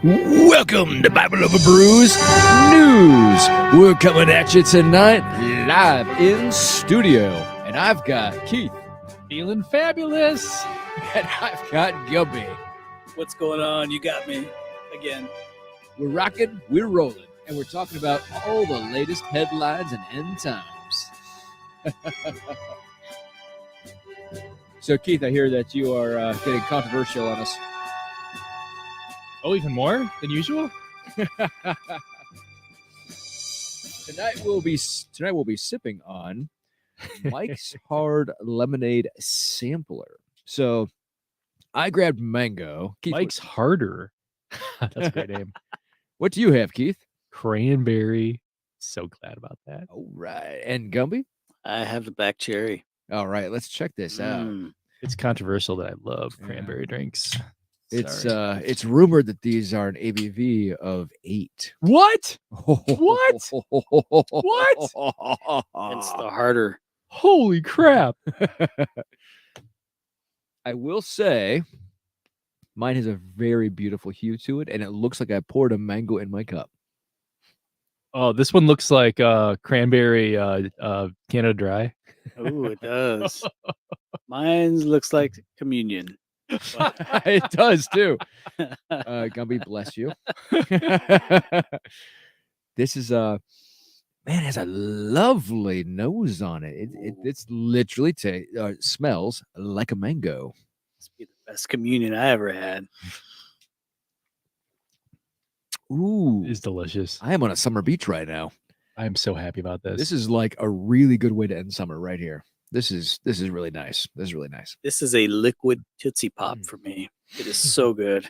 Welcome to Bible Over Brews News. We're coming at you tonight live in studio. And I've got Keith. Feeling fabulous. And I've got Gubby. What's going on? You got me again. We're rocking, we're rolling, and we're talking about all the latest headlines and end times. So, Keith, I hear that you are getting controversial on us. Oh, even more than usual? Tonight we'll be sipping on Mike's Hard Lemonade Sampler. So I grabbed mango. Keith, Mike's Harder. That's a great name. what do you have, Keith? Cranberry. So glad about that. All right. And Gumby? I have the black cherry. All right, let's check this out. It's controversial that I love cranberry drinks. It's rumored that these are an ABV of 8. What? What? What? It's the harder. Holy crap. I will say mine has a very beautiful hue to it, and it looks like I poured a mango in my cup. Oh, this one looks like cranberry Canada Dry. Oh, it does. Mine looks like communion. It does too. Gumby, bless you. This is man, it has a lovely nose on it. It's literally smells like a mango. Must be the best communion I ever had. Ooh, It's delicious. I am on a summer beach right now. I am so happy about this. This is like a really good way to end summer right here. This is really nice. This is really nice. This is a liquid Tootsie Pop for me. It is so good.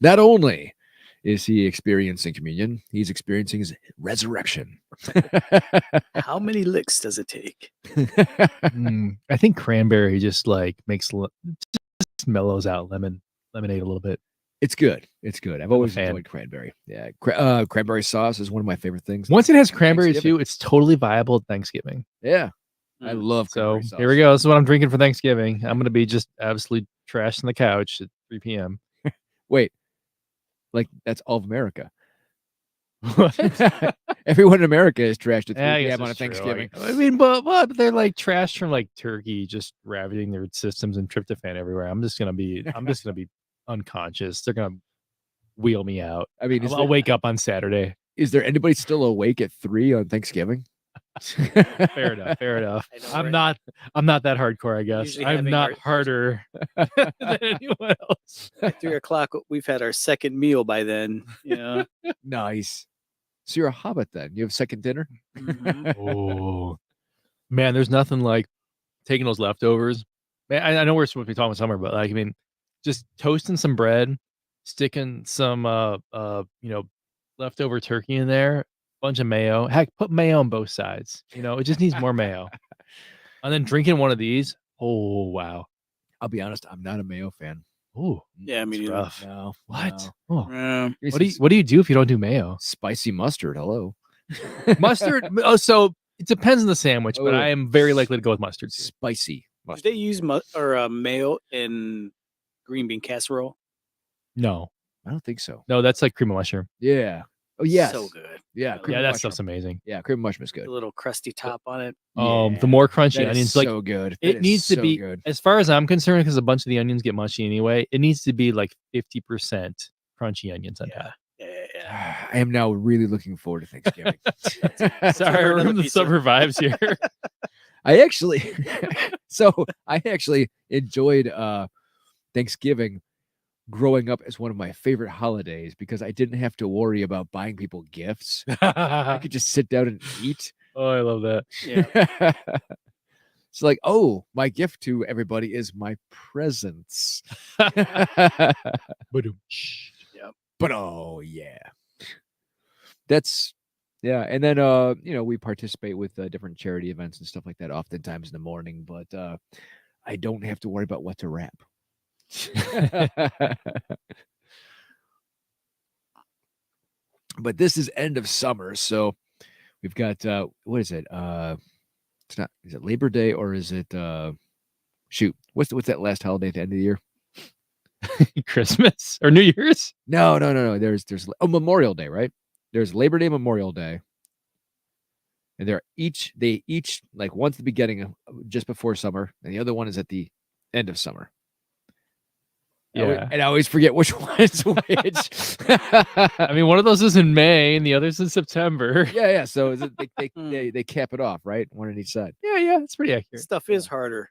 Not only is he experiencing communion, he's experiencing his resurrection. How many licks does it take? I think cranberry just like just mellows out lemonade a little bit. It's good. It's good. I've a always fan. enjoyed cranberry. Yeah, cranberry sauce is one of my favorite things. Once it has cranberry Thanksgiving. too, it's totally viable at Thanksgiving. Yeah, I love So cranberry sauce. here we go. This is what I'm drinking for Thanksgiving. I'm gonna be just absolutely trashed on the couch at 3 p.m. Wait, like that's all of America. What? Everyone in America is trashed at 3 Yeah, I guess p.m. on a that's true. Thanksgiving. I mean, but they're like trashed from like turkey, just ravaging their systems and tryptophan everywhere. I'm just gonna be unconscious. They're gonna wheel me out. I mean, I'll wake up on Saturday. Is there anybody still awake at 3 on Thanksgiving? Fair enough. Fair enough. I know, I'm not that hardcore, I guess. Usually I'm having not our- harder than anyone else. At 3 o'clock, we've had our second meal by then. You know? Nice. So you're a hobbit then. You have second dinner? Mhm. Oh man, there's nothing like taking those leftovers. Man, I know we're supposed to be talking about summer, but like I mean, just toasting some bread, sticking some leftover turkey in there, bunch of mayo. Heck, put mayo on both sides. It just needs more mayo. And then drinking one of these. Oh wow. I'll be honest, I'm not a mayo fan. Oh, Yeah, I mean, it's rough. No. What? no. Oh. Give me What some do you do if you don't do mayo? spicy mustard? Hello. Mustard. So it depends on the sandwich, but Oh. I am very likely to go with mustard. Too. Spicy do mustard. they use mayo in green bean casserole? No, I don't think so. no, that's like cream of mushroom. Yeah. Oh, yes. So good. Yeah. Cream Yeah, of that mushroom. stuff's amazing. Yeah, cream of mushroom is The good. little crusty top on it. The more crunchy That is onions, like so good. it That is needs to so be, good. as far as I'm concerned, because a bunch of the onions get mushy anyway. It needs to be like 50% crunchy onions on top. Yeah. I am now really looking forward to Thanksgiving. Sorry, I Another ruined the pizza. summer vibes here. I actually enjoyed Thanksgiving growing up as one of my favorite holidays because I didn't have to worry about buying people gifts. I could just sit down and eat. Oh, I love that. Yeah. It's like, oh, my gift to everybody is my presents. Ba-doom. But oh yeah, that's yeah. And then we participate with different charity events and stuff like that oftentimes in the morning. But I don't have to worry about what to wrap. But this is end of summer, so we've got what is it? It's not. Is it Labor Day or is it? Shoot, what's that last holiday at the end of the year? Christmas or New Year's? No. There's Memorial Day, right? There's Labor Day, Memorial Day, and they each like one's the beginning of just before summer, and the other one is at the end of summer. Yeah. And I always forget which one is which. I mean, one of those is in May and the other's in September. Yeah. So they cap it off, right? One on each side. Yeah, it's pretty accurate. Stuff is harder.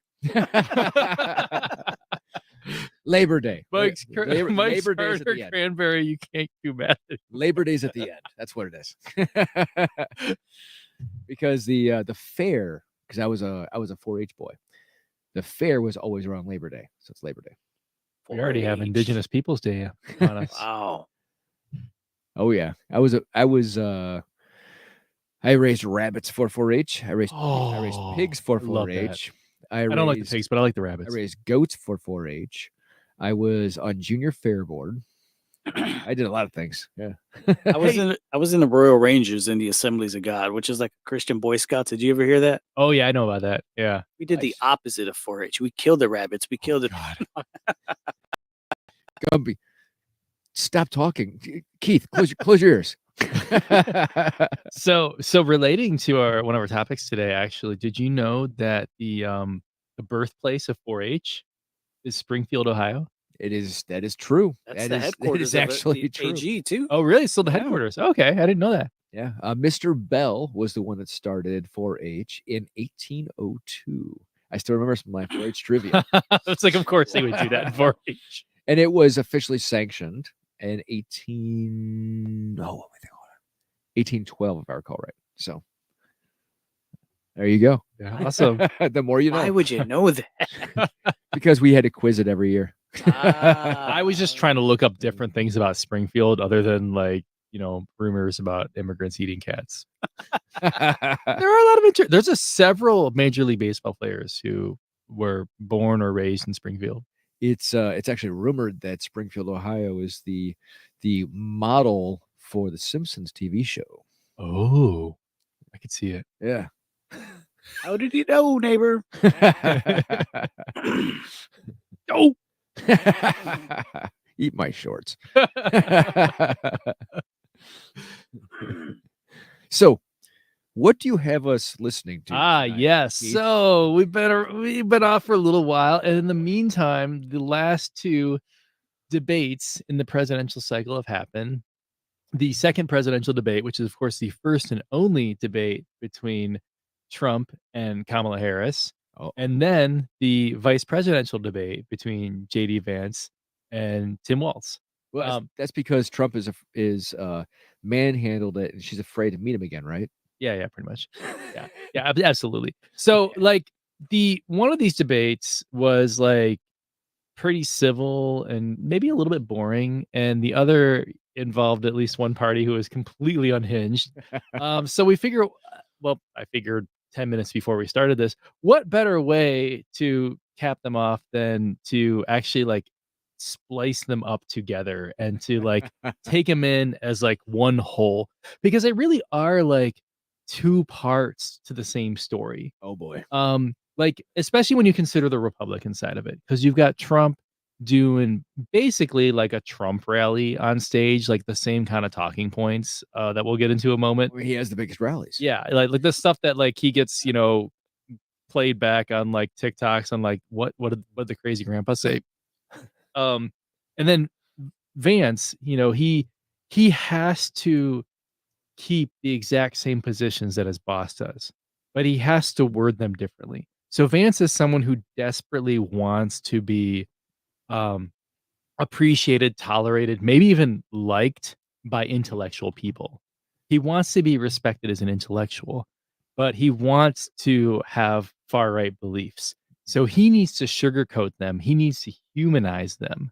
Labor Day. Mike's Labor Day is at harder the end. cranberry. You can't do math. Labor Day's at the end. That's what it is. Because the fair, because I was a 4-H boy. The fair was always around Labor Day, so it's Labor Day. We already have 4-H. Indigenous Peoples Day on us. Wow. Oh yeah, I raised rabbits for 4-H. I raised pigs for I love that. 4-H. I don't like the pigs, but I like the rabbits. I raised goats for 4-H. I was on Junior Fair Board. I did a lot of things. Yeah. I was in the Royal Rangers in the Assemblies of God, which is like Christian Boy Scouts. Did you ever hear that? Oh yeah, I know about that. Yeah. We did the Nice. opposite of 4-H. We killed the rabbits. We killed it. God. Gumby, stop talking. Keith, close your ears. So relating to one of our topics today, actually, did you know that the birthplace of 4-H is Springfield, Ohio? That is true. That's the headquarters That is actually of the true. AG too. Oh, really? Still the Yeah. headquarters? Okay, I didn't know that. Yeah. Mr. Bell was the one that started 4-H in 1802. I still remember some of my 4-H trivia. It's like, of course they would do that in 4-H. And it was officially sanctioned in 1812, if I recall right. So there you go. Yeah, awesome. The more you know. Why would you know that? Because we had to quiz it every year. I was just trying to look up different things about Springfield other than like, rumors about immigrants eating cats. There are a lot of there's several Major League Baseball players who were born or raised in Springfield. It's actually rumored that Springfield, Ohio is the model for the Simpsons TV show. Oh, I could see it. Yeah. How did he know, neighbor? Oh, Eat my shorts. So, what do you have us listening to? tonight, yes. Keith? So we've been off for a little while, and in the meantime, the last two debates in the presidential cycle have happened. The second presidential debate, which is of course the first and only debate between Trump and Kamala Harris, and then the vice presidential debate between J.D. Vance and Tim Walz. Well, that's because Trump is manhandled it, and she's afraid to meet him again, right? Yeah, pretty much. Yeah, absolutely. So, like, one of these debates was like pretty civil and maybe a little bit boring, and the other involved at least one party who was completely unhinged. So we figure, I figured 10 minutes before we started this, what better way to cap them off than to actually like splice them up together and to like take them in as like one whole, because they really are like two parts to the same story. Oh boy. Like especially when you consider the Republican side of it, because you've got Trump doing basically like a Trump rally on stage, like the same kind of talking points that we'll get into in a moment. He has the biggest rallies. Yeah, like the stuff that like he gets, played back on like TikToks on like what did the crazy grandpa say? And then Vance, he has to keep the exact same positions that his boss does, but he has to word them differently. So Vance is someone who desperately wants to be appreciated, tolerated, maybe even liked by intellectual people. He wants to be respected as an intellectual, but he wants to have far right beliefs. So he needs to sugarcoat them. He needs to humanize them.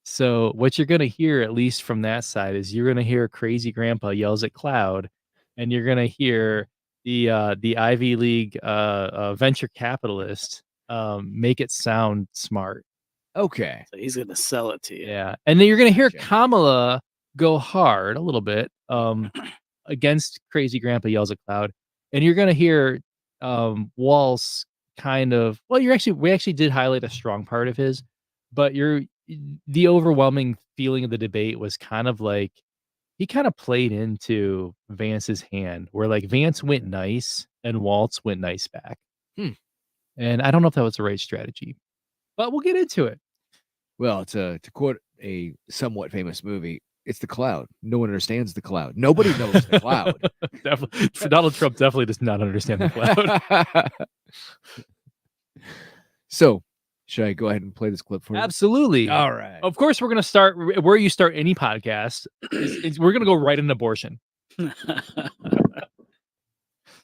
So what you're going to hear, at least from that side, is you're going to hear crazy grandpa yells at cloud, and you're going to hear the Ivy League venture capitalist make it sound smart. Okay. So he's gonna sell it to you. Yeah, and then you're going to hear Gotcha. Kamala go hard a little bit against crazy grandpa yells at cloud, and you're going to hear Walz kind of, we actually did highlight a strong part of his, but you're the overwhelming feeling of the debate was kind of like he kind of played into Vance's hand, where like Vance went nice and Waltz went nice back. Hmm. And I don't know if that was the right strategy, but we'll get into it. Well, to quote a somewhat famous movie, it's the cloud. No one understands the cloud. Nobody knows the cloud. Donald Trump definitely does not understand the cloud. So, should I go ahead and play this clip for you? Absolutely. All right. Of course, we're going to start where you start any podcast. We're going to go right into abortion.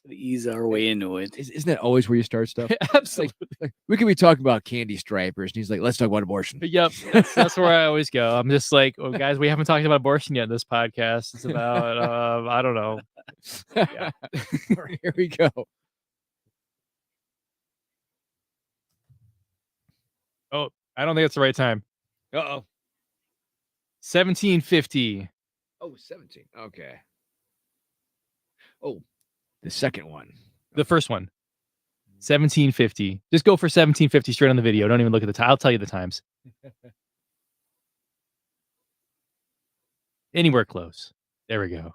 Ease our way into it. Isn't that always where you start stuff? Absolutely. Like, we could be talking about candy stripers, and he's like, "Let's talk about abortion." Yep, that's where I always go. I'm just like, oh, guys, we haven't talked about abortion yet in this podcast. It's about, I don't know. Yeah. Here we go. Oh, I don't think it's the right time. 1750. Oh, 17. Okay. Oh, the second one. The first one. 1750. Just go for 1750 straight on the video. Don't even look at the time. I'll tell you the times. Anywhere close. There we go.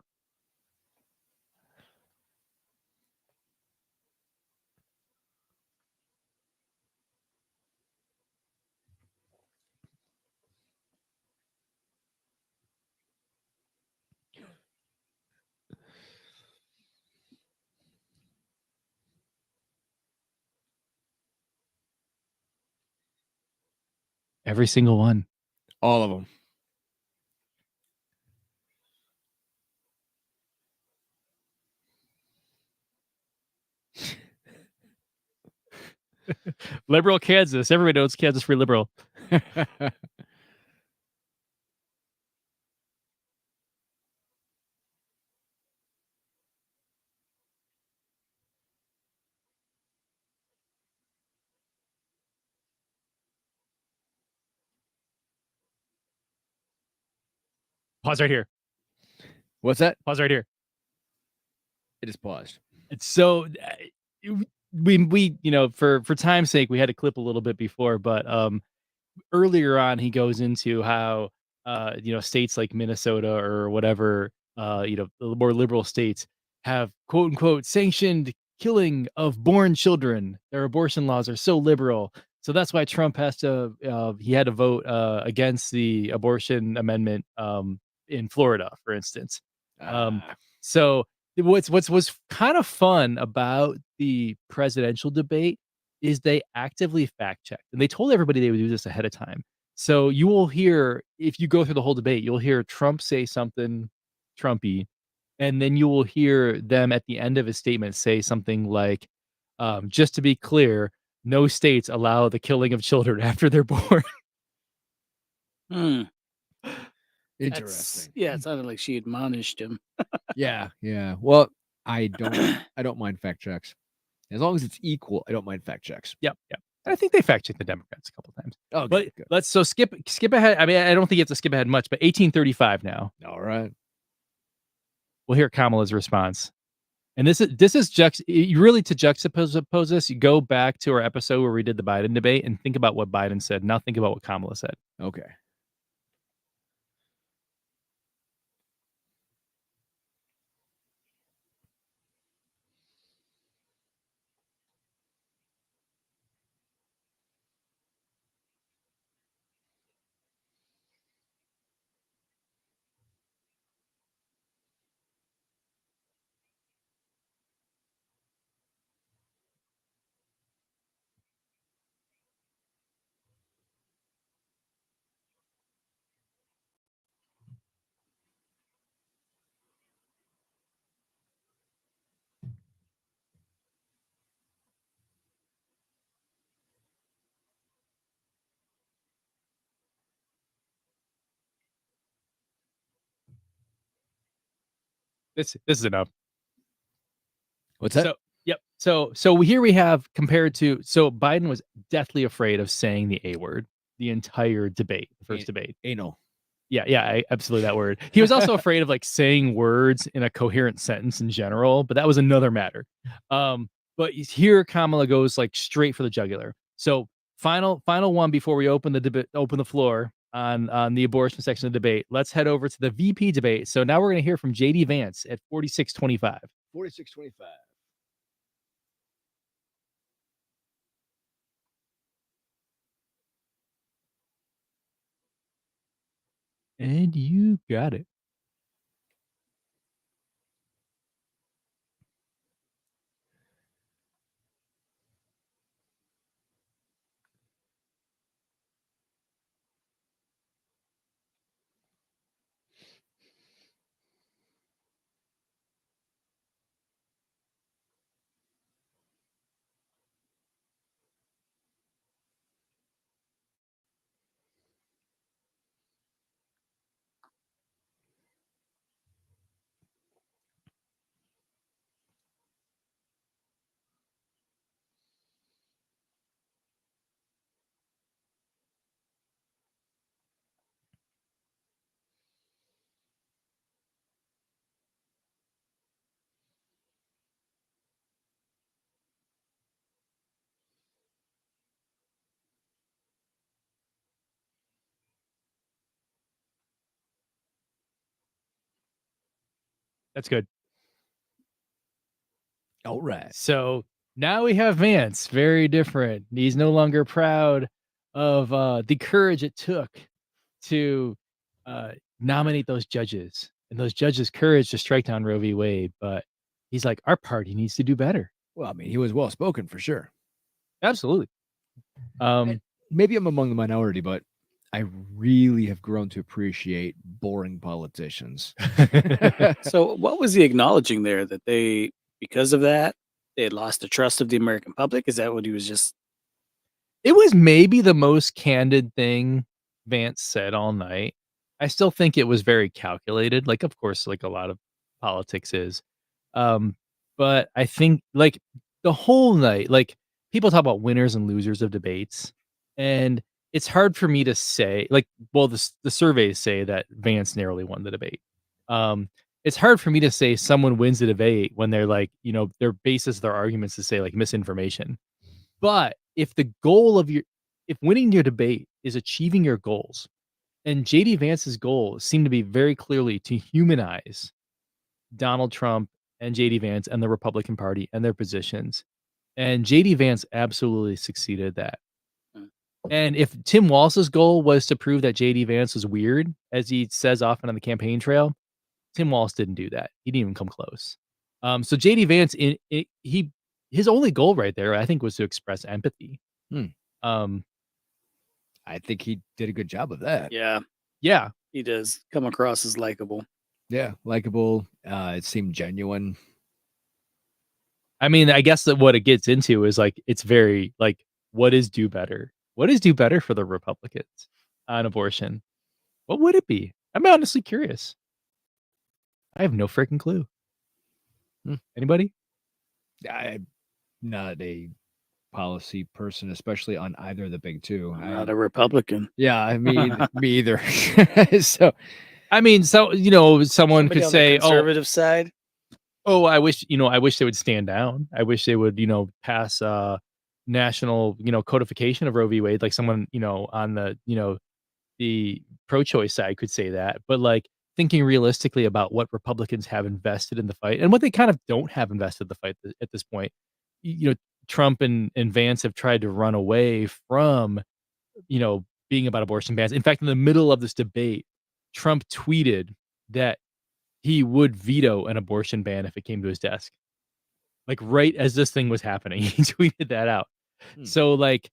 Every single one. All of them. Liberal Kansas. Everybody knows Kansas Free Liberal. Pause right here. What's that? Pause right here. It is paused. It's so we for time's sake we had to clip a little bit before, but earlier on he goes into how states like Minnesota or whatever the more liberal states have quote unquote sanctioned killing of born children. Their abortion laws are so liberal. So that's why Trump had to vote against the abortion amendment in Florida, for instance. So what's kind of fun about the presidential debate is they actively fact checked, and they told everybody they would do this ahead of time. So you will hear, if you go through the whole debate, you'll hear Trump say something Trumpy, and then you will hear them at the end of his statement say something like, just to be clear, no states allow the killing of children after they're born. Interesting. Yeah, it sounded like she admonished him. Yeah. Well, I don't mind fact checks. As long as it's equal, I don't mind fact checks. Yep. And I think they fact checked the Democrats a couple times. Oh, but good. let's skip ahead. I mean, I don't think you have to skip ahead much, but 1835 now. All right. We'll hear Kamala's response. And this is really to juxtapose this, you go back to our episode where we did the Biden debate and think about what Biden said. Now think about what Kamala said. Okay. This is enough. What's that? So here we have compared to, so Biden was deathly afraid of saying the A word the entire debate, the first debate. Anal. Yeah, absolutely that word. He was also afraid of like saying words in a coherent sentence in general, but that was another matter. But here Kamala goes like straight for the jugular. So final one before we open the floor. on the abortion section of the debate. Let's head over to the VP debate. So now we're going to hear from JD Vance at 4625. 4625. And you got it. That's good. All right. So now we have Vance. Very different. He's no longer proud of the courage it took to nominate those judges and those judges' courage to strike down Roe v. Wade. But he's like, our party needs to do better. Well, I mean, he was well spoken for sure. Absolutely. Maybe I'm among the minority, but I really have grown to appreciate boring politicians. So what was he acknowledging there? That they, because of that, they had lost the trust of the American public? Is that what he was just? It was maybe the most candid thing Vance said all night. I still think it was very calculated, like, of course, like a lot of politics is. But I think, like, the whole night, like, people talk about winners and losers of debates, and it's hard for me to say, like, well, the surveys say that Vance narrowly won the debate. It's hard for me to say someone wins the debate when they're like, their basis of their arguments to say, like, misinformation. But if the goal of if winning your debate is achieving your goals, and JD Vance's goal seemed to be very clearly to humanize Donald Trump and JD Vance and the Republican Party and their positions. And JD Vance absolutely succeeded at that. Mm. And if Tim Walz's goal was to prove that JD Vance was weird, as he says often on the campaign trail, Tim Walz didn't do that. He didn't even come close. So JD Vance, his only goal right there, I think, was to express empathy. I think he did a good job of that. Yeah, he does come across as likable. Yeah, likable. It seemed genuine. I mean, I guess that what it gets into is like, it's very like, what is do better? What is do better for the Republicans on abortion? What would it be? I'm honestly curious. I have no freaking clue. Anybody? I'm not a policy person, especially on either of the big two. I'm not a Republican. Yeah, I mean, me either. So, I mean, so someone Somebody could on say, the conservative side. "Oh, I wish they would stand down. I wish they would, pass national, codification of Roe v. Wade." Like someone, on the pro-choice side could say that, but like thinking realistically about what Republicans have invested in the fight and what they kind of don't have invested in the fight at this point. Trump and Vance have tried to run away from, being about abortion bans. In fact, in the middle of this debate, Trump tweeted that he would veto an abortion ban if it came to his desk. Like right as this thing was happening, he tweeted that out. So like,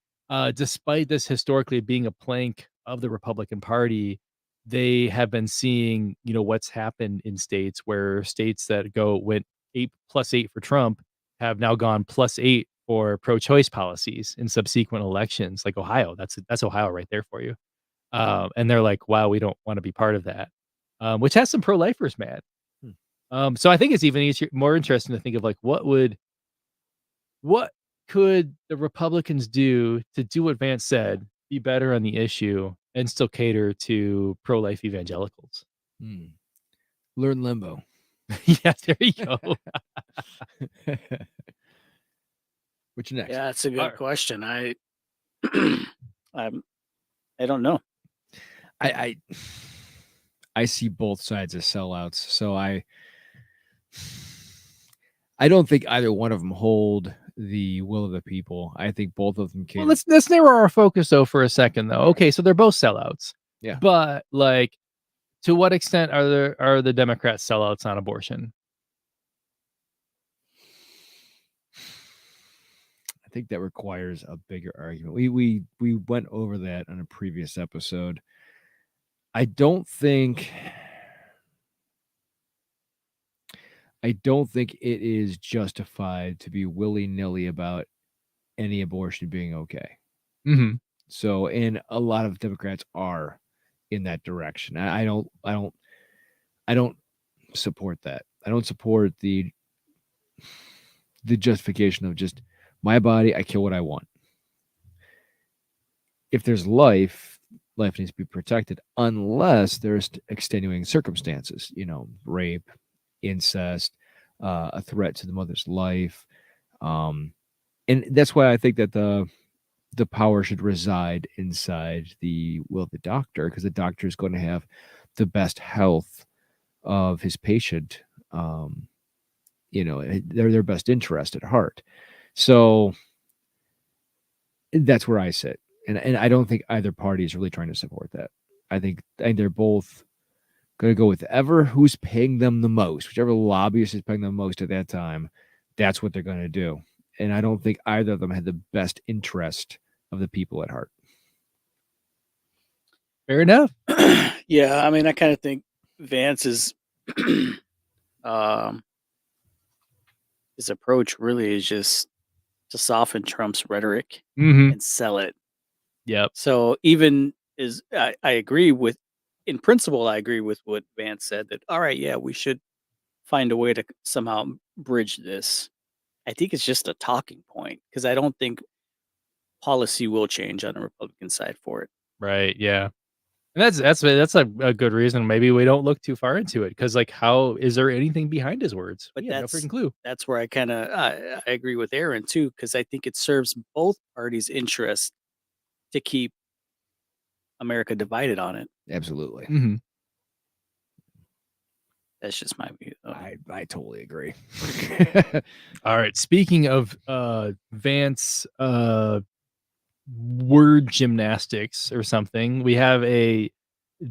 despite this historically being a plank of the Republican Party, they have been seeing, what's happened in states where states that went 8+8 for Trump have now gone +8 for pro-choice policies in subsequent elections, like Ohio. That's Ohio right there for you. And they're like, wow, we don't want to be part of that, which has some pro-lifers mad. So I think it's even more interesting to think of like, what could the Republicans do to do what Vance said, be better on the issue, and still cater to pro-life evangelicals? Learn limbo. Yeah, there you go. What's next? Yeah, that's a good question. I don't know. I I see both sides as sellouts, so I don't think either one of them hold the will of the people. I think both of them Well, can. let's narrow our focus though for a second though. Okay, so they're both sellouts. Yeah. But like to what extent are the Democrats sellouts on abortion? I think that requires a bigger argument. We went over that on a previous episode. I don't think I don't think it is justified to be willy-nilly about any abortion being okay. Mhm. So, and a lot of Democrats are in that direction. I don't support that. I don't support the justification of just my body, I kill what I want. If there's life, life needs to be protected unless there's extenuating circumstances, rape, incest, a threat to the mother's life. Um, and that's why I think that the power should reside inside the will of the doctor, because the doctor is going to have the best health of his patient. They're their best interest at heart. So that's where I sit, and I don't think either party is really trying to support that. I think they're both going to go with ever who's paying them the most, whichever lobbyist is paying them the most at that time. That's what they're going to do, and I don't think either of them had the best interest of the people at heart. Fair enough. Yeah, I mean, I kind of think Vance is um, his approach really is just to soften Trump's rhetoric Mhm. and sell it. Yep. So even is I agree with, in principle, I agree with what Vance said that all right, yeah, we should find a way to somehow bridge this. I think it's just a talking point because I don't think policy will change on the Republican side for it. Right, yeah. And that's a good reason maybe we don't look too far into it because like, how is there anything behind his words? But We have no freaking clue. that's where I kind of I agree with Aaron too because I think it serves both parties' interest to keep America divided on it. Absolutely. Mhm. That's just my view. Though. I totally agree. Alright, speaking of, Vance, word gymnastics or something, we have a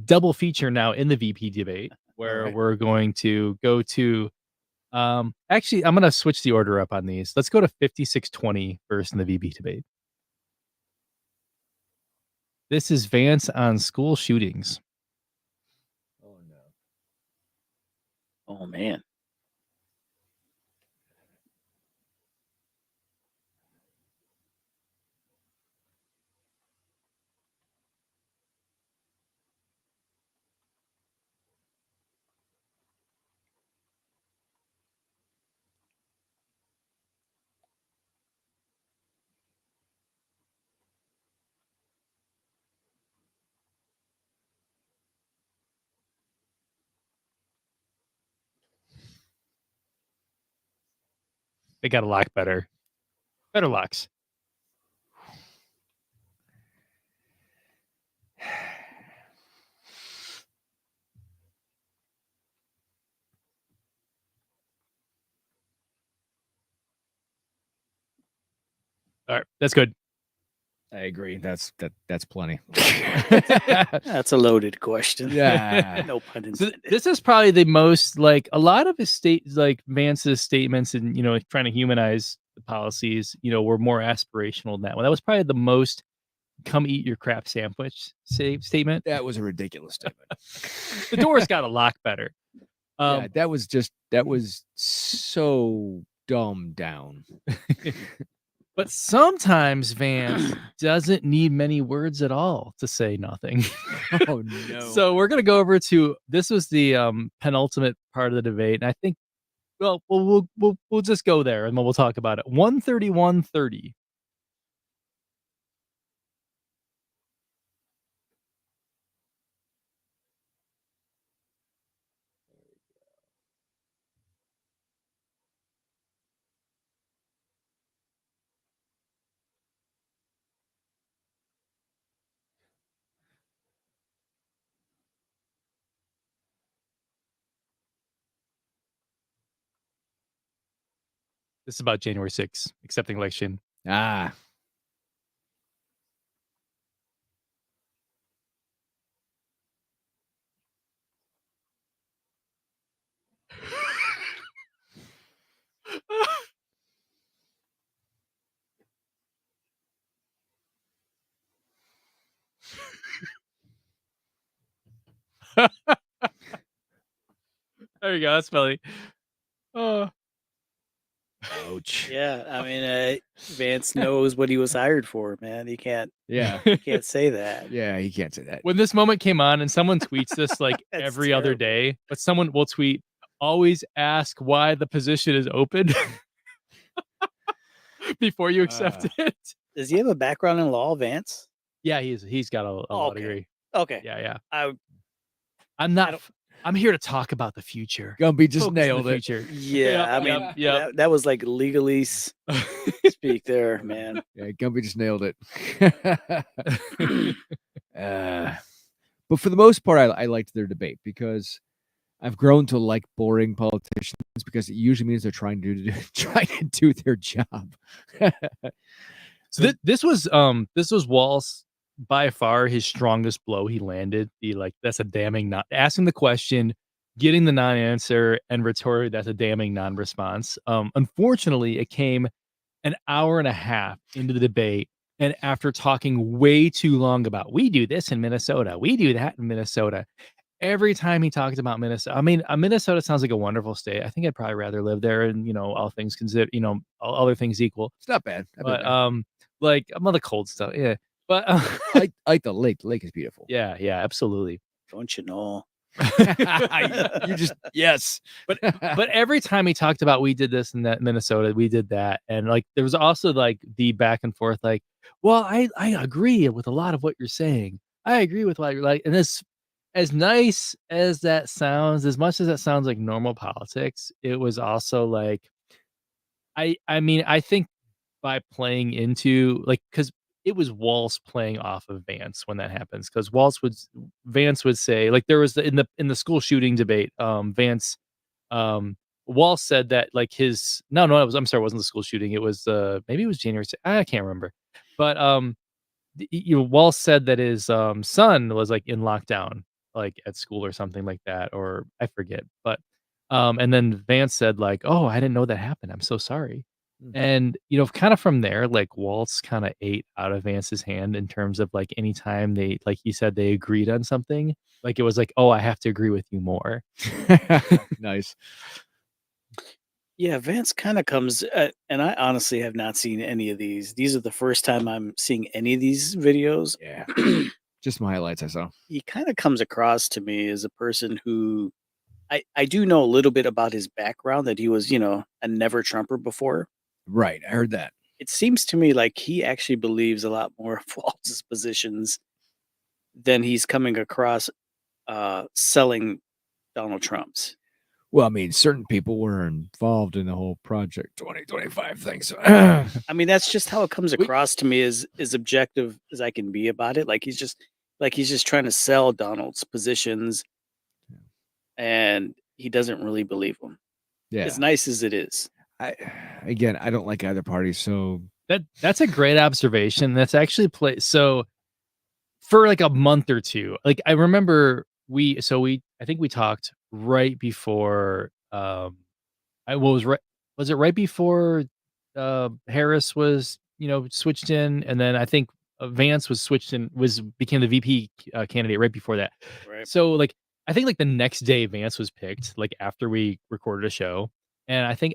double feature now in the VP debate All where right. we're going to go to, actually, I'm gonna switch the order up on these. Let's go to 5620 first in the VP debate. This is Vance on school shootings. Oh no. Oh man. They got a lot better. Better locks. Alright, that's good. I agree. That's plenty. That's a loaded question. Yeah. No pun So intended. this is probably the most like a lot of his like Vance's statements and trying to humanize the policies, were more aspirational than that one. That was probably the most come eat your crap sandwich statement. That was a ridiculous statement. The door's got a lock better. Yeah, that was so dumbed down. But sometimes Vance doesn't need many words at all to say nothing. Oh no. So we're gonna go over to this was the penultimate part of the debate, and I think well we'll just go there and then we'll talk about it. 131:30. This is about January 6th, accepting election. Ah. There you go. That's funny. Oh. Ouch. Yeah, I mean, Vance knows what he was hired for, man. He can't Yeah. say that. Yeah, he can't say that. When this moment came on, and someone tweets this like That's every other terrible. day, but someone will tweet, always ask why the position is open before you accept it. Does he have a background in law, Vance? Yeah, he's got a law degree. Okay. Yeah. I I'm not. I'm here to talk about the future. Gumby just Focus on nailed the it. future. yeah, I mean, Yep. that was like legalese speak there, man. Yeah, Gumby just nailed it. But for the most part, I liked their debate because I've grown to like boring politicians because it usually means they're trying to do their job. So this was Walt's by far his strongest blow he landed. That's a damning not asking the question, getting the non-answer, and retort that's a damning non-response. Unfortunately, it came an hour and a half into the debate, and after talking way too long about we do this in Minnesota, we do that in Minnesota. Every time he talked about Minnesota, I mean, Minnesota sounds like a wonderful state. I think I'd probably rather live there, and all things considered, all other things equal. It's not bad. But like I'm on the cold stuff, yeah. But I like the lake. The lake is beautiful. yeah, absolutely. Don't you know? You just yes. But every time he talked about we did this in that Minnesota, we did that, and like there was also like the back and forth, like, well, I agree with a lot of what you're saying. I agree with what you're like, and this, as nice as that sounds, as much as that sounds like normal politics, it was also like, I mean, I think by playing into like because it was Waltz playing off of Vance when that happens because Vance would say like there was in the school shooting debate Vance Waltz said that like his no I'm sorry, it wasn't the school shooting, it was maybe it was January 6th, I can't remember, but Waltz said that his son was like in lockdown like at school or something like that, or I forget, but and then Vance said like, oh, I didn't know that happened, I'm so sorry. And, kind of from there, like Waltz kind of ate out of Vance's hand in terms of like anytime they, like he said, they agreed on something, like it was like, oh, I have to agree with you more. Nice. Yeah, Vance kind of comes, and I honestly have not seen any of these. These are the first time I'm seeing any of these videos. Yeah. Just my highlights I saw. He kind of comes across to me as a person who I do know a little bit about his background, that he was, a never Trumper before. Right. I heard that. It seems to me like he actually believes a lot more of Waltz's positions than he's coming across selling Donald Trump's. Well, I mean, certain people were involved in the whole Project 2025 thing. So, I mean, that's just how it comes across to me, as objective as I can be about it. Like he's just trying to sell Donald's positions, and he doesn't really believe them. yeah. As nice as it is. I don't like either party. So That's a great observation. That's actually so for like a month or two. Like I remember I think we talked right before was it right before Harris was, switched in, and then I think Vance was became the VP candidate right before that. Right. So like I think like the next day Vance was picked, like after we recorded a show, and I think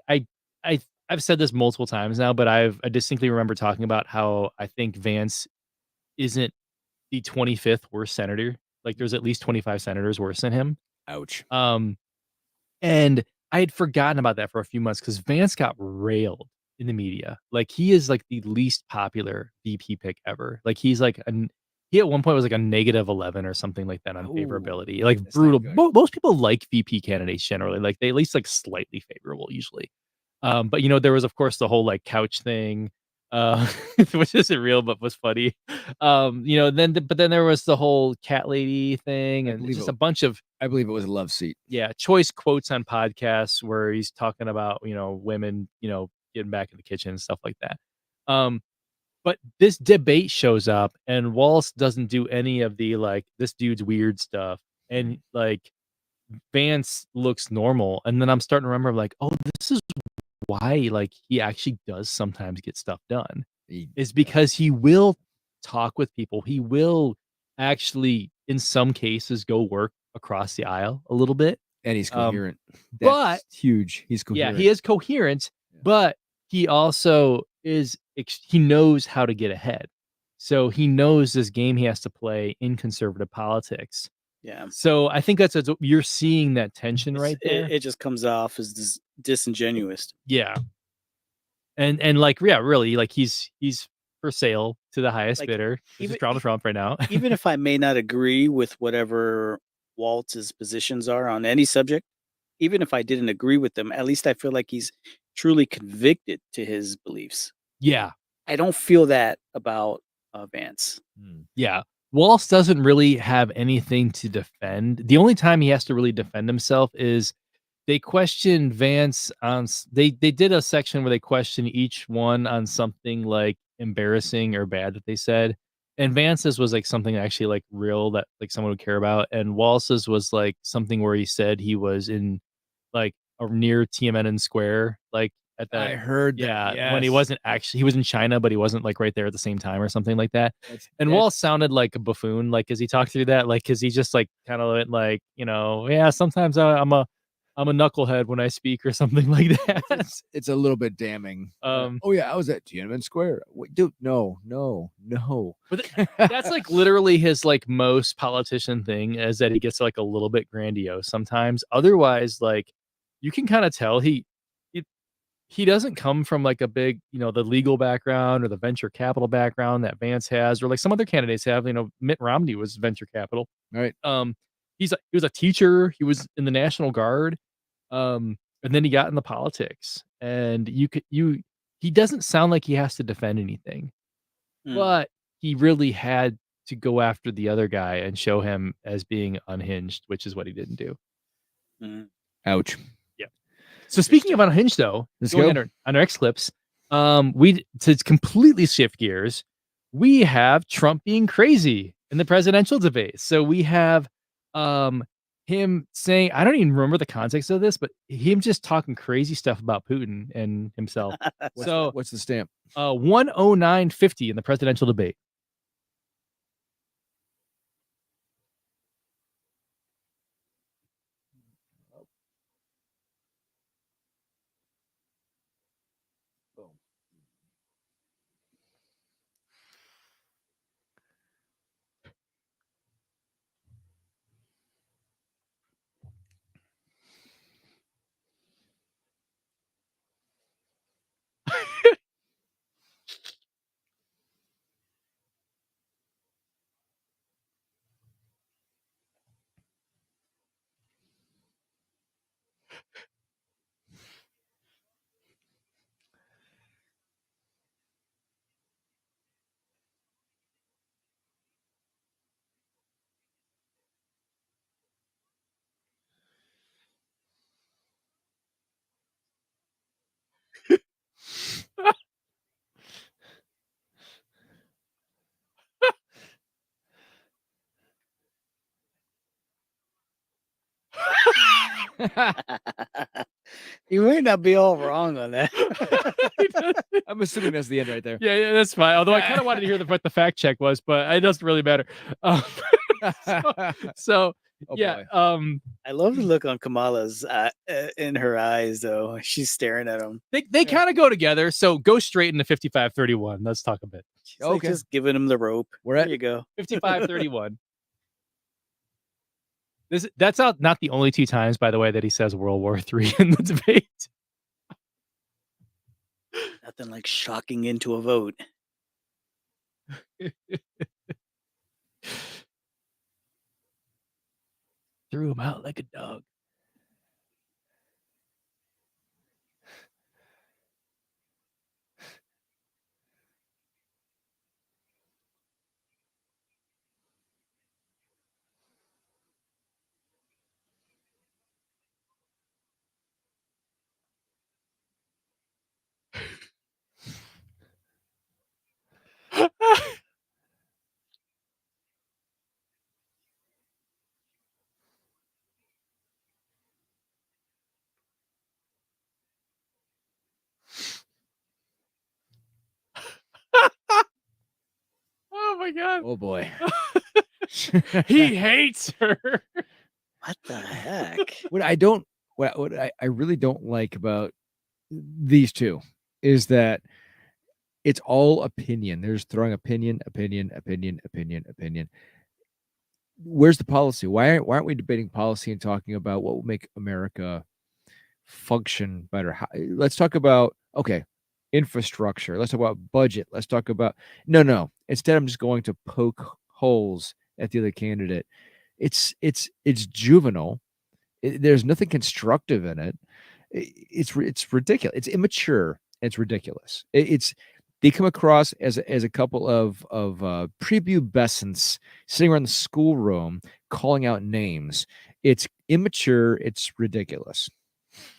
I've said this multiple times now, but I distinctly remember talking about how I think Vance isn't the 25th worst senator. Like there's at least 25 senators worse than him. ouch. And I had forgotten about that for a few months because Vance got railed in the media. Like he is like the least popular VP pick ever. Like he at one point was like a -11 or something like that on favorability. Like brutal. Most people like VP candidates generally. Like they at least like slightly favorable usually. But there was of course the whole like couch thing, which isn't real but was funny. But then there was the whole cat lady thing, and just a bunch of, I believe it was a love seat. Yeah, choice quotes on podcasts where he's talking about, women, getting back in the kitchen and stuff like that. But this debate shows up, and Wallace doesn't do any of the like, this dude's weird stuff, and like Vance looks normal, and then I'm starting to remember like, oh, this is why like he actually does sometimes get stuff done. Is because he will talk with people. He will actually, in some cases, go work across the aisle a little bit. And he's Um, coherent. but That's huge. He's yeah, coherent. he is coherent, but he also is he knows how to get ahead. So he knows this game he has to play in conservative politics. Yeah. So I think that's you're seeing that tension right there. It just comes off as disingenuous. Yeah. And like, yeah, really, like he's for sale to the highest Like, bidder. This is even Donald Trump right now. even if I may not agree with whatever Walt's positions are on any subject, even if I didn't agree with them, at least I feel like he's truly convicted to his beliefs. Yeah. I don't feel that about Vance. Yeah. Walsh doesn't really have anything to defend. The only time he has to really defend himself is they question Vance on they did a section where they question each one on something like embarrassing or bad that they said. And Vance's was like something actually like real that like someone would care about. And Walsh's was like something where he said he was in like near Tiananmen Square, like at I that. heard Yeah, that. when he Yes. wasn't actually, he was in China, but he wasn't like right there at the same time or something like that. That's- And that's- Walsh sounded like a buffoon, like as he talked through that, like because he just like kind of went like, yeah, sometimes I'm a knucklehead when I speak or something like that. It's a little bit damning. Oh yeah, I was at Tiananmen Square. Wait, dude, no. But that's like literally his like most politician thing is that he gets like a little bit grandiose sometimes. Otherwise, like you can kind of tell he doesn't come from like a big, the legal background or the venture capital background that Vance has, or like some other candidates have. Mitt Romney was venture capital. Right. He was a teacher. He was in the National Guard. And then he got into politics. And he doesn't sound like he has to defend anything, but he really had to go after the other guy and show him as being unhinged, which is what he didn't do. Ouch. Yeah. So speaking of unhinged, though, Let's going go. on our X clips, we to completely shift gears, we have Trump being crazy in the presidential debate. So we have him saying, I don't even remember the context of this, but him just talking crazy stuff about Putin and himself. What's the stamp? 109.50 in the presidential debate. You may not be all wrong on that. I'm assuming that's the end right there. Yeah, that's fine. Although I kind of wanted to hear what the fact check was, but it doesn't really matter. So Oh, yeah, boy. I love the look on Kamala's in her eyes, though. She's staring at him. they kind of go together. So go straight into 55-31. Let's talk a bit. She's like just giving him the rope. There you go. 55-31. That's not the only two times, by the way, that he says World War III in the debate. Nothing like shocking into a vote. Threw him out like a dog. my god. Oh boy. He hates her. What the heck? What I don't, what I really don't like about these two is that it's all opinion. They're just throwing opinion, opinion, opinion, opinion, opinion. Where's the policy? Why aren't we debating policy and talking about what will make America function better? Let's talk about, okay, infrastructure. Let's talk about budget. Let's talk about, no. Instead, I'm just going to poke holes at the other candidate. It's juvenile. There's nothing constructive in it. It's ridiculous. It's immature. It's ridiculous. They come across as a couple of prepubescents sitting around the schoolroom calling out names. It's immature. It's ridiculous.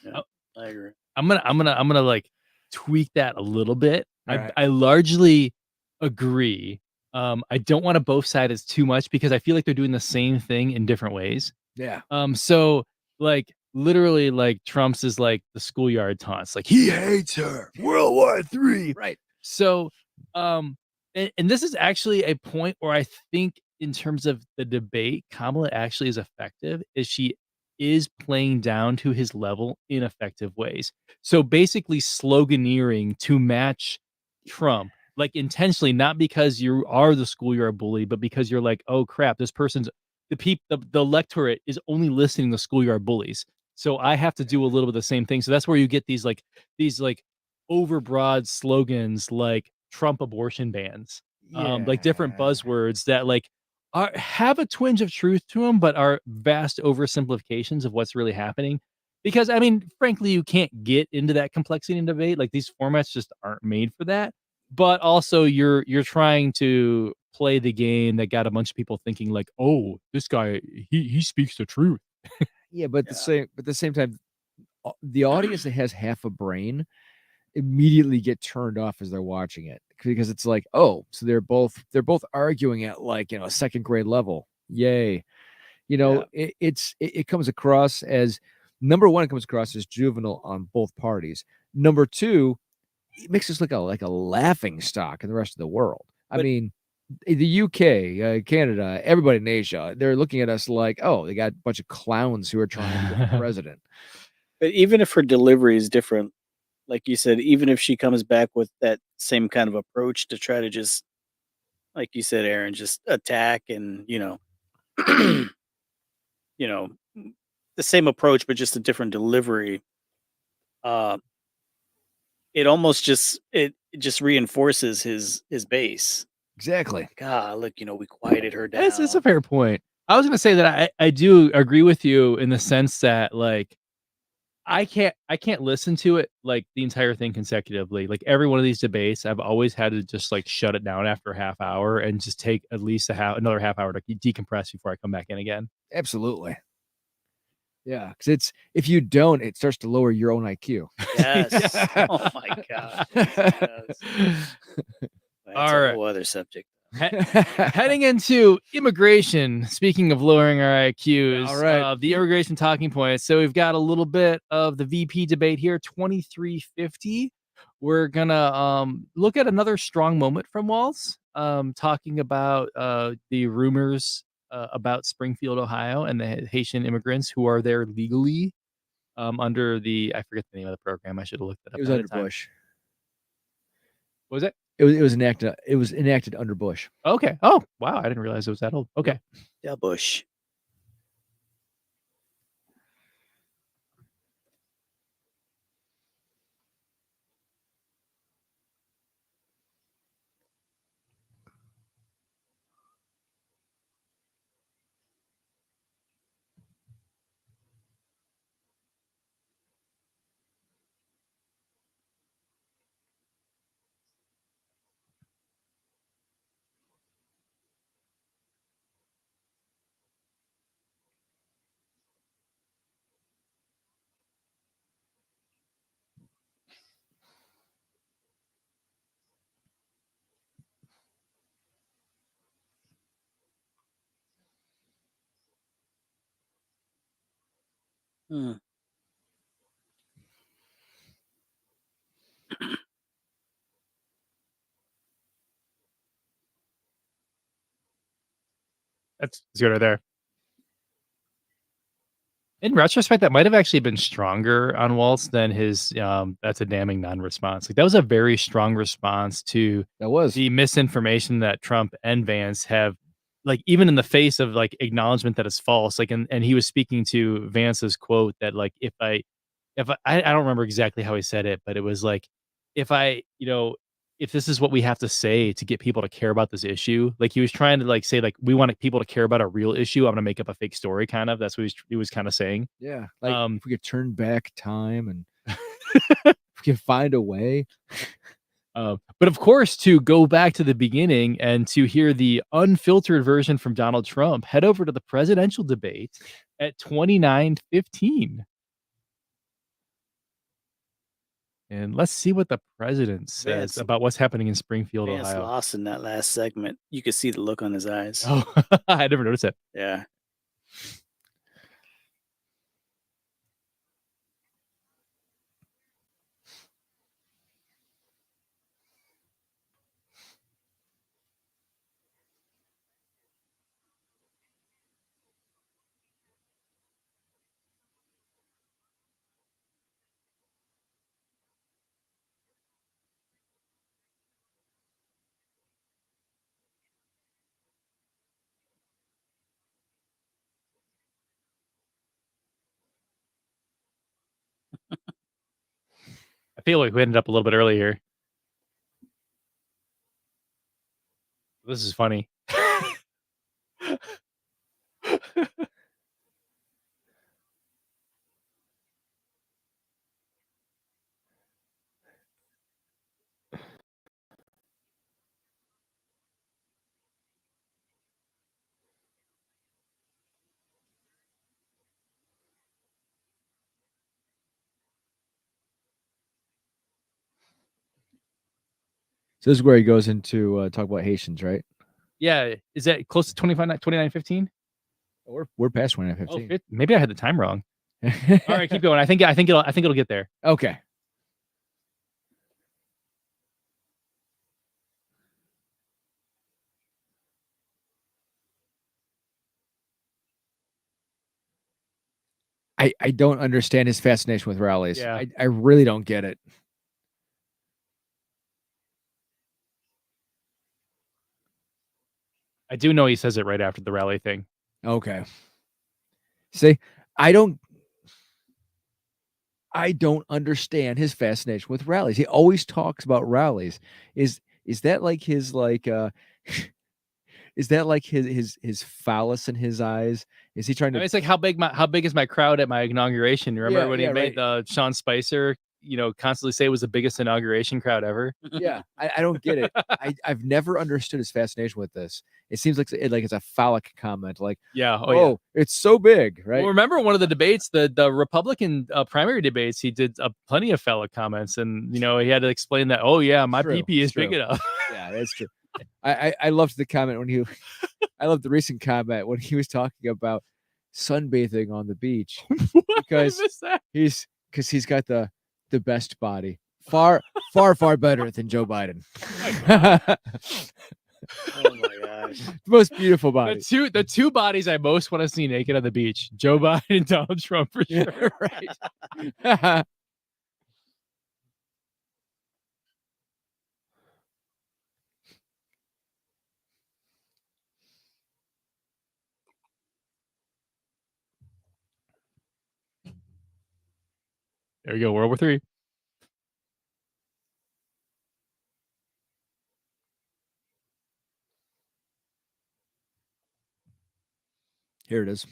Yeah, I agree. I'm gonna like tweak that a little bit. All right. I largely agree. I don't want to both sides too much because I feel like they're doing the same thing in different ways. Yeah. So like literally like Trump's is like the schoolyard taunts, like he hates her. World War III. Right. So and this is actually a point where I think in terms of the debate, Kamala actually is effective, is she is playing down to his level in effective ways. So basically sloganeering to match Trump, like intentionally, not because you are the schoolyard bully, but because you're like, oh crap, this person's the electorate is only listening to schoolyard bullies. So I have to do a little bit of the same thing. So that's where you get these like overbroad slogans like Trump abortion bans, like different Yeah. buzzwords that like have a twinge of truth to them, but are vast oversimplifications of what's really happening. Because I mean, frankly, you can't get into that complexity in debate. Like these formats just aren't made for that. But also, you're trying to play the game that got a bunch of people thinking like, oh, this guy he speaks the truth. Yeah, but Yeah. at the same time, the audience that has half a brain immediately get turned off as they're watching it because it's like, oh, so they're both arguing at like, second grade level. Yay. Yeah. It comes across as, number one, it comes across as juvenile on both parties. Number two, it makes us look like a laughing stock in the rest of the world. I But mean, the UK, Canada, everybody in Asia, they're looking at us like, oh, they got a bunch of clowns who are trying to become president. but even if her delivery is different, like you said, even if she comes back with that same kind of approach to try to just, like you said, Aaron, just attack and you know, the same approach but just a different delivery. Uh, it almost just it just reinforces his base. Exactly. Like, look, we quieted her It's a down. fair point. I was gonna say that I do agree with you in the sense that like I can't listen to it like the entire thing consecutively. Like every one of these debates, I've always had to just like shut it down after a half hour and just take at least another half hour to decompress before I come back in again. Absolutely. Yeah, because if you don't, it starts to lower your own IQ. Yes. Oh my gosh. Yes, it does. That's All a right. whole other subject. Heading into immigration. Speaking of lowering our IQs, All right. the immigration talking points. So we've got a little bit of the VP debate here, 2350. We're gonna look at another strong moment from Walls, talking about the rumors about Springfield, Ohio, and the Haitian immigrants who are there legally under I forget the name of the program. I should have looked it It up was ahead under of time. Bush. What was it? It was enacted under Bush. Okay. Oh, wow. I didn't realize it was that old. Okay. Yeah, Bush. Hmm. That's good right there. In retrospect, that might have actually been stronger on Waltz than his "That's a damning non-response." Like that was a very strong response to That was. the misinformation that Trump and Vance have, like even in the face of like acknowledgement that it's false. Like and he was speaking to Vance's quote that like if I don't remember exactly how he said it, but it was like if I if this is what we have to say to get people to care about this issue, like he was trying to like say like we want people to care about a real issue. I'm gonna make up a fake story, kind of. That's what he was kind of saying. Yeah, like Um, if we could turn back time and if we can find a way. but of course, to go back to the beginning and to hear the unfiltered version from Donald Trump, head over to the presidential debate at 29:15. And let's see what the president says Vance, about what's happening in Springfield, Vance Ohio. lost in that last segment. You could see the look on his eyes. Oh, I never noticed that. Yeah. I feel like we ended up a little bit early here. This is funny. So this is where he goes into talk about Haitians, right? Yeah, is that close to 29:15? We're past Oh, 29:15. maybe I had the time wrong. All right, keep going. I think it'll get there. Okay. I don't understand his fascination with rallies. Yeah. I really don't get it. I do know he says it right after the rally thing. Okay. See, I don't understand his fascination with rallies. He always talks about rallies. Is that like his like is that like his phallus in his eyes? Is he trying I mean, to it's like how big is my crowd at my inauguration? You remember Yeah, when he yeah, made Sean Spicer, constantly say it was the biggest inauguration crowd ever? Yeah, I don't get it. I've never understood his fascination with this. It seems like it's a phallic comment, like, Yeah. Oh, yeah. "Oh, it's so big," Well, right? remember one of the debates, the Republican primary debates, he did plenty of fellow comments, and he had to explain that. Oh yeah, my True, PP is true. big enough. Yeah, that's true. I loved the comment when he I loved the recent comment when he was talking about sunbathing on the beach What? I because missed that. he's got the best body. Far better than Joe Biden. Oh my gosh. The most beautiful The body. two bodies I most want to see naked on the beach: Joe Biden and Donald Trump for Yeah, sure. right. There we go. World War III. Here it is.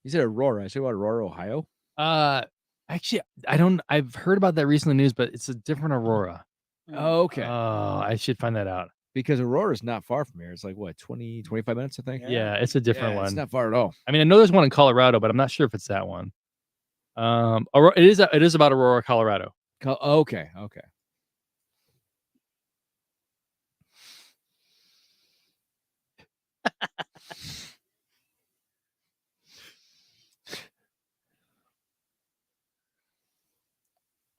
He said Aurora. I said about Aurora, Ohio. Uh, actually, I don't. I've heard about that recently in the news, but it's a different Aurora. Oh, okay. Oh, I should find that out. Because Aurora's not far from here. It's like what, 20, 25 minutes, I think. Yeah, it's a different Yeah, one. it's not far at all. I mean, I know there's one in Colorado, but I'm not sure if it's that one. It is about Aurora, Colorado. Okay.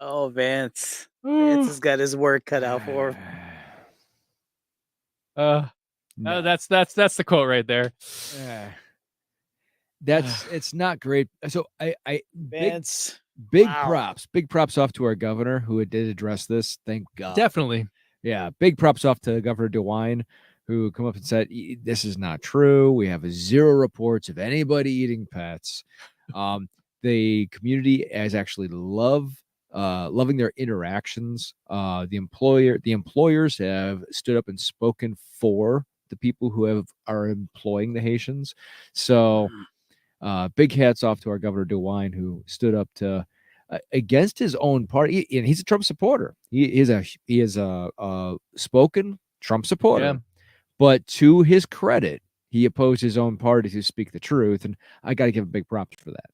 Oh, Vance. Vance has got his work cut out for him. No. That's the quote right there. It's not great. So I Vance. big Wow. props off to our governor who did address this. Thank God. Definitely. Yeah, big props off to Governor DeWine, who come up and said, this is not true. We have 0 reports of anybody eating pets. The community has actually loving their interactions. The employers have stood up and spoken for the people who are employing the Haitians. So big hats off to our Governor DeWine, who stood up to against his own party, and he's a Trump supporter. He is a spoken Trump supporter, Yeah. but to his credit, he opposed his own party to speak the truth, and I got to give him big props for that.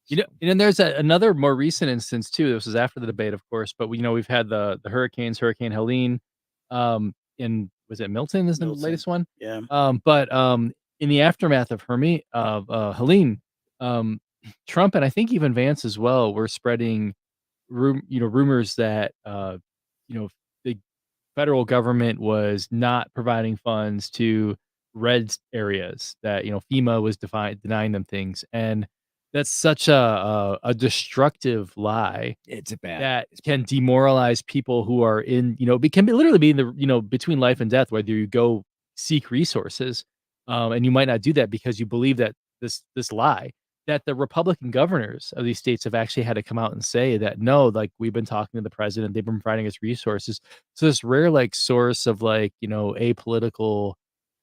You know, and there's another more recent instance too. This was after the debate, of course, but we've had the hurricanes, Hurricane Helene, in was it Milton is the latest one? Yeah. But in the aftermath of Helene, Trump and I think even Vance as well were spreading rumors that the federal government was not providing funds to red areas, that FEMA was denying them things, and that's such a destructive lie. It's bad. That can demoralize people who are it can literally be in the between life and death, whether you go seek resources, and you might not do that because you believe that this lie, that the Republican governors of these states have actually had to come out and say that, no, like, we've been talking to the president, they've been providing us resources. So this rare source of apolitical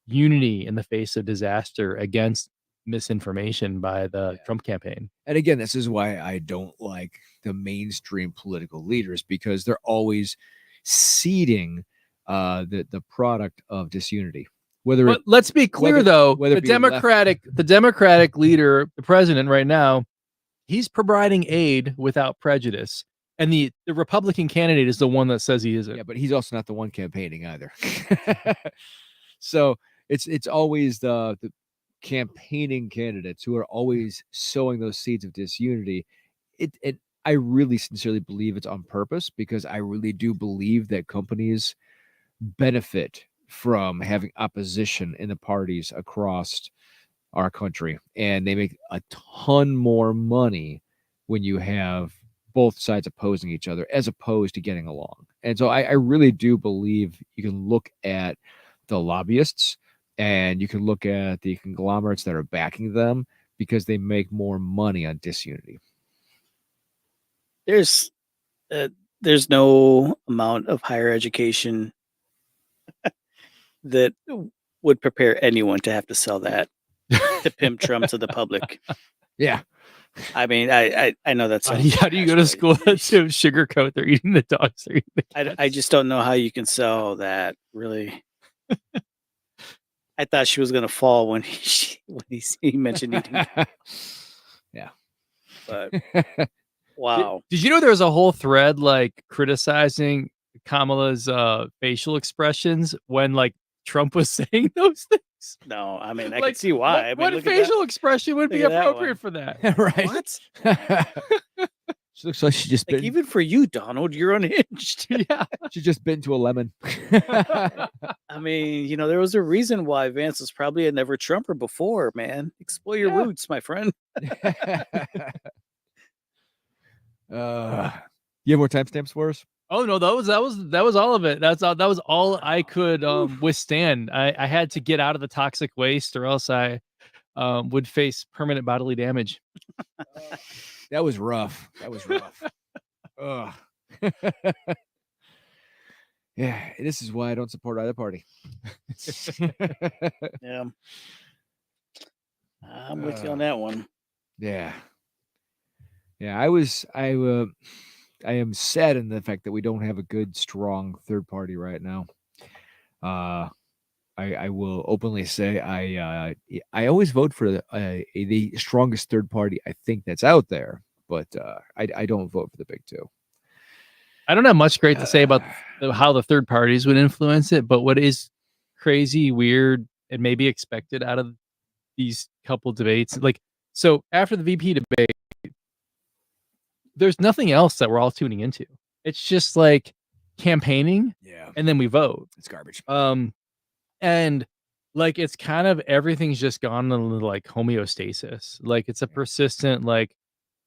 unity in the face of disaster against misinformation by the Trump campaign. And again, this is why I don't like the mainstream political leaders, because they're always seeding the product of disunity. But let's be clear, though, the Democratic leader, the president right now, he's providing aid without prejudice. And the Republican candidate is the one that says he isn't. Yeah, but he's also not the one campaigning either. So it's always the campaigning candidates who are always sowing those seeds of disunity. I really sincerely believe it's on purpose, because I really do believe that companies benefit from having opposition in the parties across our country, and they make a ton more money when you have both sides opposing each other as opposed to getting along. And so I really do believe you can look at the lobbyists and you can look at the conglomerates that are backing them, because they make more money on disunity. There's no amount of higher education that would prepare anyone to have to sell that to pimp Trump to the public. Yeah. I mean, I know that's how do you go to school to sugarcoat they're eating the dogs? They're eating the cats? I just don't know how you can sell that, really. I thought she was gonna fall when he mentioned eating. Yeah. But wow. Did you know there was a whole thread criticizing Kamala's facial expressions when Trump was saying those things? No, I mean, I can see why. What facial expression would be appropriate for that? Right. What? She looks like she just bit. Even for you, Donald, you're unhinged. Yeah. She just bit into a lemon. I mean, there was a reason why Vance was probably a never Trumper before, man. Explore your roots, my friend. You have more timestamps for us? Oh no, that was all of it. That was all I could withstand. I had to get out of the toxic waste, or else I would face permanent bodily damage. That was rough. Yeah, this is why I don't support either party. Yeah. I'm with you on that one. Yeah. Yeah, I am sad in the fact that we don't have a good, strong third party right now. I will openly say I always vote for the strongest third party I think that's out there, but I don't vote for the big two. I don't have much great to say about how the third parties would influence it, but what is crazy, weird, and maybe expected out of these couple debates, so after the VP debate, there's nothing else that we're all tuning into. It's just like campaigning, Yeah, and then we vote. it's garbage. And like it's kind of everything's just gone into like homeostasis. Like it's a persistent like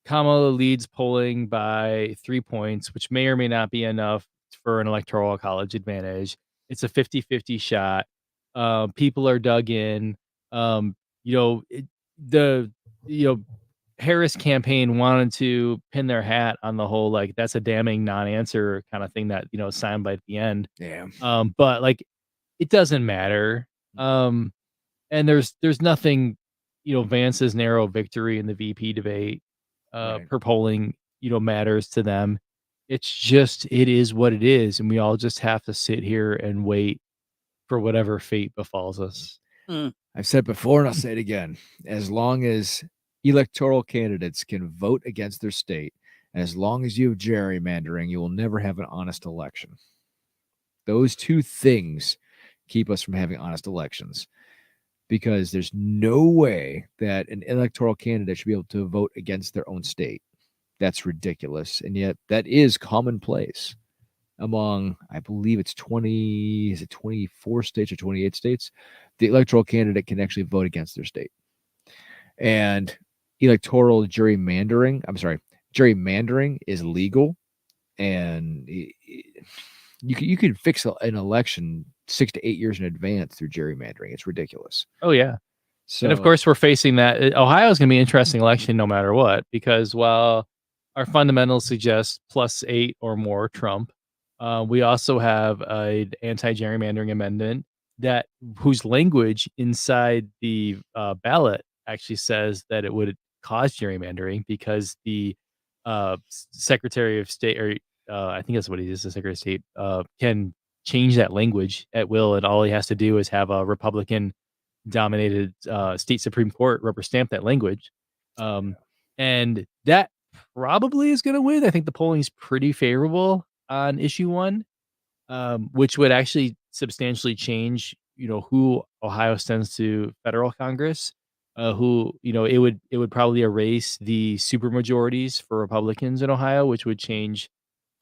Kamala leads polling by 3 points, which may or may not be enough for an electoral college advantage. It's a 50-50 shot. People are dug in. Um, you know, the you know Harris campaign wanted to pin their hat on the whole like that's a damning non-answer kind of thing that signed by at the end. Yeah, But like it doesn't matter. Um, and there's nothing, Vance's narrow victory in the VP debate, right. per polling, matters to them. It's just it is what it is, and we all just have to sit here and wait for whatever fate befalls us. Mm. I've said before, and I'll say it again. As long as electoral candidates can vote against their state, and as long as you have gerrymandering, you will never have an honest election. Those two things keep us from having honest elections, because there's no way that an electoral candidate should be able to vote against their own state. That's ridiculous. And yet that is commonplace among, I believe it's 24 states or 28 states. The electoral candidate can actually vote against their state. And gerrymandering is legal, and you can fix an election 6 to 8 years in advance through gerrymandering. It's ridiculous. Oh yeah. So, And of course, we're facing that. Ohio is going to be an interesting election no matter what, because while our fundamentals suggest +8 or more Trump, we also have an anti-gerrymandering amendment whose language inside the ballot actually says that it would cause gerrymandering because the Secretary of State, or I think that's what he is, the Secretary of State, can change that language at will, and all he has to do is have a Republican dominated state Supreme Court rubber stamp that language. And that probably is going to win. I think the polling is pretty favorable on issue 1, which would actually substantially change, who Ohio sends to federal Congress. It would probably erase the supermajorities for Republicans in Ohio, which would change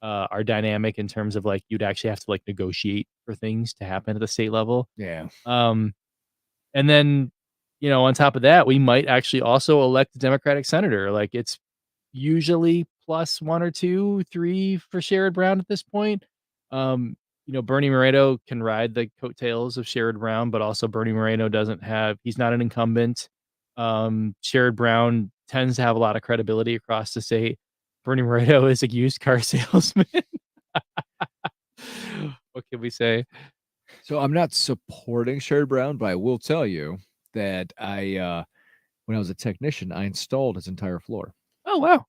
our dynamic in terms of like you'd actually have to like negotiate for things to happen at the state level. yeah. And then, on top of that, we might actually also elect a Democratic senator. Like it's usually +1 or 2, 3 for Sherrod Brown at this point. Bernie Moreno can ride the coattails of Sherrod Brown, but also Bernie Moreno he's not an incumbent. Sherrod Brown tends to have a lot of credibility across the state. Bernie Moreno is a used car salesman. What can we say? So I'm not supporting Sherrod Brown, but I will tell you that when I was a technician, I installed his entire floor. Oh, wow.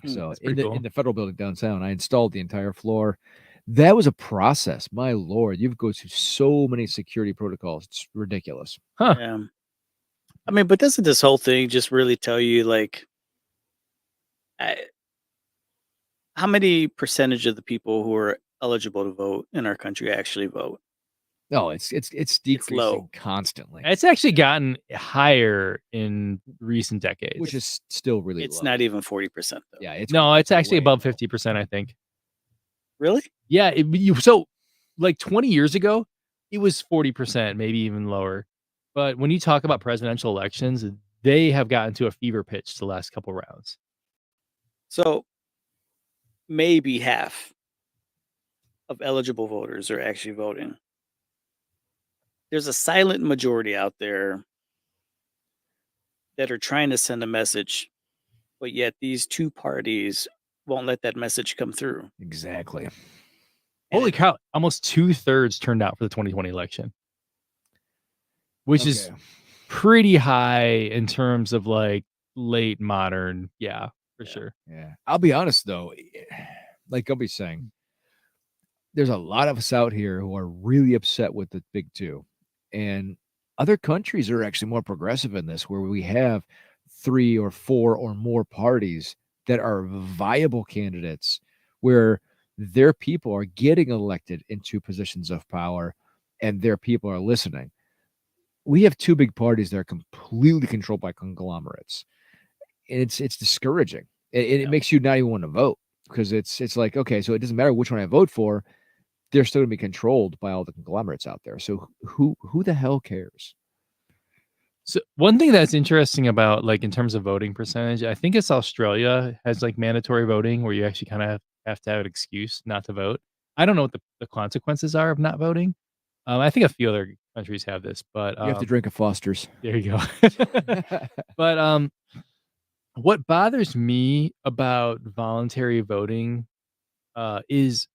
So That's in pretty cool. the federal building downtown, I installed the entire floor. That was a process. My Lord, you've go through so many security protocols. It's ridiculous. Huh. Yeah. I mean, but doesn't this whole thing just really tell you, like, how many percentage of the people who are eligible to vote in our country actually vote? No, it's decreasing low. constantly, It's actually gotten higher in recent decades. which is still really It's low. not even 40% though. Yeah, it's actually way above low. 50%, I think. Really? Yeah, so like 20 years ago, it was 40%, maybe even lower. But when you talk about presidential elections, they have gotten to a fever pitch the last couple rounds. So maybe half of eligible voters are actually voting. There's a silent majority out there that are trying to send a message, but yet these two parties won't let that message come through. Exactly. Holy cow, almost 2/3 turned out for the 2020 election, which is pretty high in terms of like late modern. Yeah, for sure. Yeah. I'll be honest though, like I'll be saying, there's a lot of us out here who are really upset with the big two. And other countries are actually more progressive in this, where we have 3 or 4 or more parties that are viable candidates, where their people are getting elected into positions of power and their people are listening. We have 2 big parties that are completely controlled by conglomerates. And it's discouraging. It Yeah. makes you not even want to vote because it's like, okay, so it doesn't matter which one I vote for, they're still going to be controlled by all the conglomerates out there. So who the hell cares? So one thing that's interesting about like in terms of voting percentage, I think it's Australia has like mandatory voting where you actually kind of have to have an excuse not to vote. I don't know what the consequences are of not voting. I think a few other countries have this, but You have to drink a Foster's. there you go. But what bothers me about voluntary voting is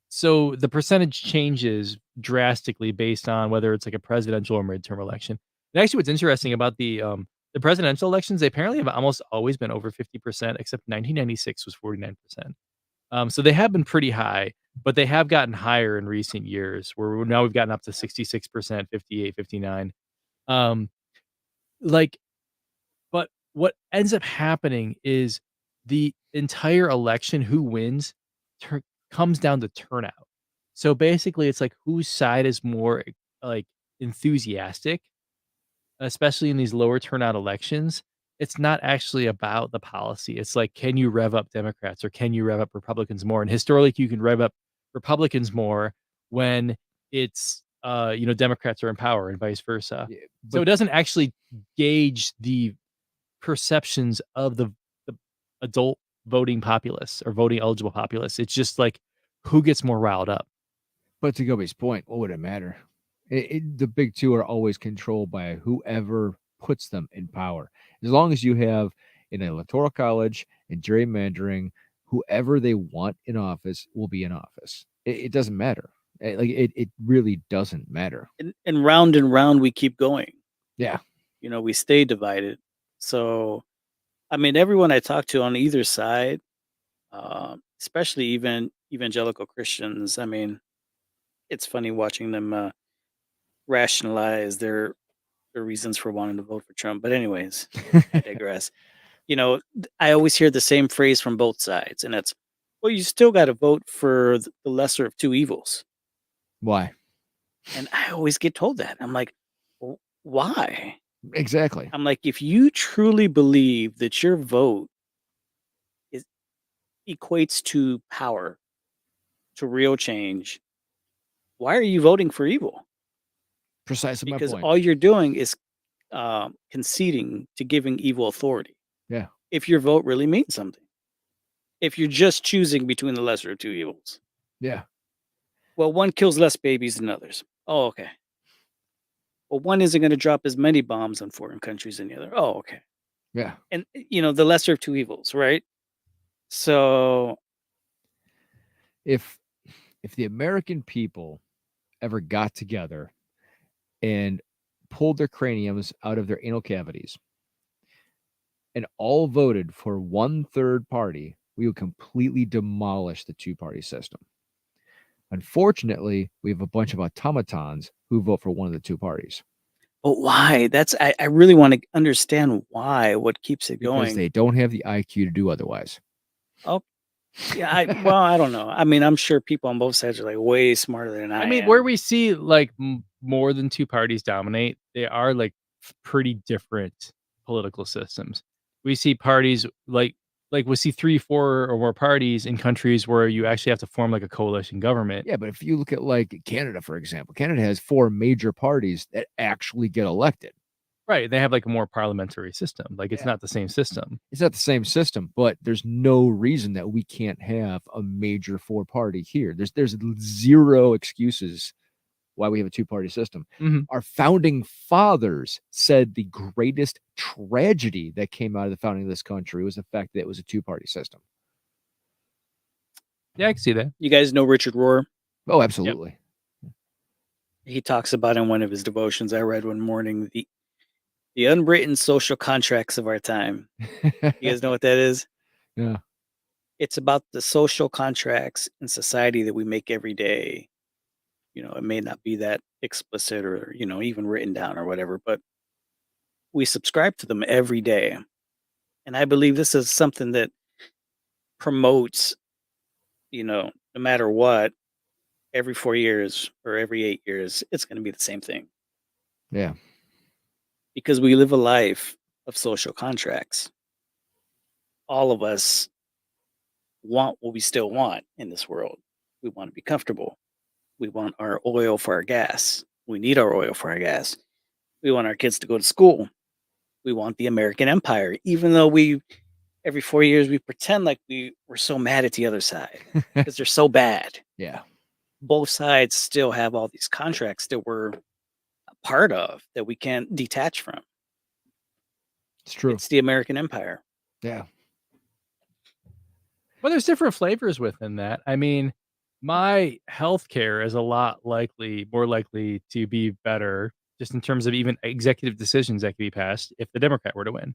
so the percentage changes drastically based on whether it's like a presidential or midterm election. And actually, what's interesting about the presidential elections, they apparently have almost always been over 50%, except 1996 was 49%. So they have been pretty high, but they have gotten higher in recent years where now we've gotten up to 66%, 58, 59. Um, like but what ends up happening is the entire election, who wins, tur comes down to turnout. So, basically, it's like whose side is more, like, enthusiastic, especially in these lower turnout elections. It's not actually about the policy. It's like, can you rev up Democrats or can you rev up Republicans more? And historically, you can rev up Republicans more when it's, Democrats are in power and vice versa. Yeah, So, but it doesn't actually gauge the perceptions of the adult voting populace or voting eligible populace. It's just like who gets more riled up. But to Gobi's point, what would it matter? The big two are always controlled by whoever puts them in power. As long as you have an electoral college and gerrymandering, whoever they want in office will be in office. It doesn't matter. It really doesn't matter. And round we keep going. Yeah. We stay divided. So, I mean, everyone I talk to on either side, especially even evangelical Christians, I mean, it's funny watching them rationalize their reasons for wanting to vote for Trump. But anyways, I digress. I always hear the same phrase from both sides, and that's, "Well, you still got to vote for the lesser of two evils." Why? And I always get told that. I'm like, Why?" Exactly. I'm like, if you truly believe that your vote is equates to power, to real change, why are you voting for evil? Precisely my Because point. all you're doing is conceding to giving evil authority. Yeah. If your vote really means something, if you're just choosing between the lesser of two evils, Yeah. well, one kills less babies than others. Oh, okay. Well, one isn't going to drop as many bombs on foreign countries than the other. Oh, okay. Yeah. And the lesser of two evils, right? So, If the American people ever got together and pulled their craniums out of their anal cavities and all voted for one third party, we would completely demolish the two party system. Unfortunately, we have a bunch of automatons who vote for one of the two parties but why? I really want to understand why. What keeps it because going? they don't have the IQ to do otherwise. Oh, yeah. Well, I don't know. I mean, I'm sure people on both sides are like way smarter than I I mean, where am. we see like more than two parties dominate, they are like pretty different political systems. We see parties like we see 3, 4 or more parties in countries where you actually have to form like a coalition government. Yeah, but if you look at like Canada, for example, Canada has four major parties that actually get elected. Right, they have like a more parliamentary system. Like it's Yeah. not the same system. It's not the same system, but there's no reason that we can't have a major four party here. There's zero excuses why we have a two party system. Mhm. Our founding fathers said the greatest tragedy that came out of the founding of this country was the fact that it was a two party system. Yeah, I can see that. You guys know Richard Rohr? Oh, Yep. absolutely. He talks about in one of his devotions I read one morning the unwritten social contracts of our time. You guys know what that is? Yeah. It's about the social contracts in society that we make every day. It may not be that explicit or, even written down or whatever, but we subscribe to them every day. And I believe this is something that promotes, no matter what, every 4 years or every 8 years, it's going to be the same thing Yeah. because we live a life of social contracts. all of us want what we still want in this world. We want to be comfortable. We want our oil for our gas. We need our oil for our gas. We want our kids to go to school. We want the American empire, even though every 4 years we pretend like we're so mad at the other side because they're so bad. Yeah, Both sides still have all these contracts that we're a part of that we can't detach from. it's true. It's the American empire. Yeah. Well, there's different flavors within that. I mean, my healthcare is a lot more likely to be better just in terms of even executive decisions that could be passed if the Democrat were to win.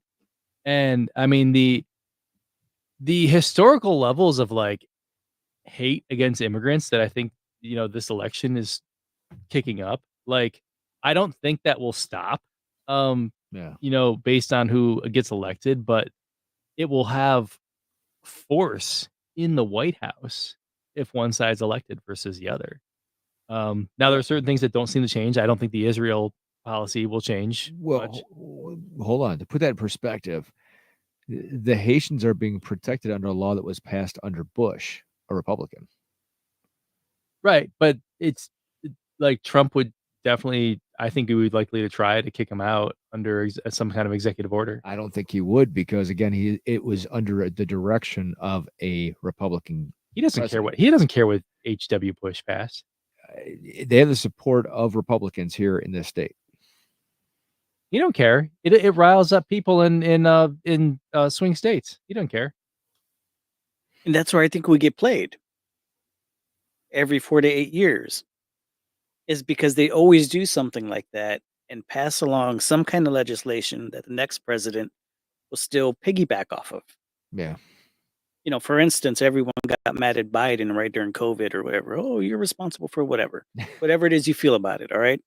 And I mean, the historical levels of like hate against immigrants that I think, this election is kicking up, like, I don't think that will stop, Yeah. based on who gets elected, but it will have force in the White House if one side's elected versus the other. Now there Well, are certain things that don't seem to change. I don't think the Israel policy will change much. Well, hold on. To put that in perspective, the Haitians are being protected under a law that was passed under Bush, a Republican. Right, but like Trump would definitely I think he would likely to try to kick him out under some kind of executive order. I don't think he would because again, it was under the direction of a Republican. He doesn't care what H.W. Bush passed. They have the support of Republicans here in this state. He don't care. It riles up people in swing states. He don't care. and that's where I think we get played every 4 to 8 years is because they always do something like that and pass along some kind of legislation that the next president will still piggyback off of. Yeah. For instance, everyone got mad at Biden right during COVID or whatever. Oh, you're responsible for whatever it is you feel about it. All right.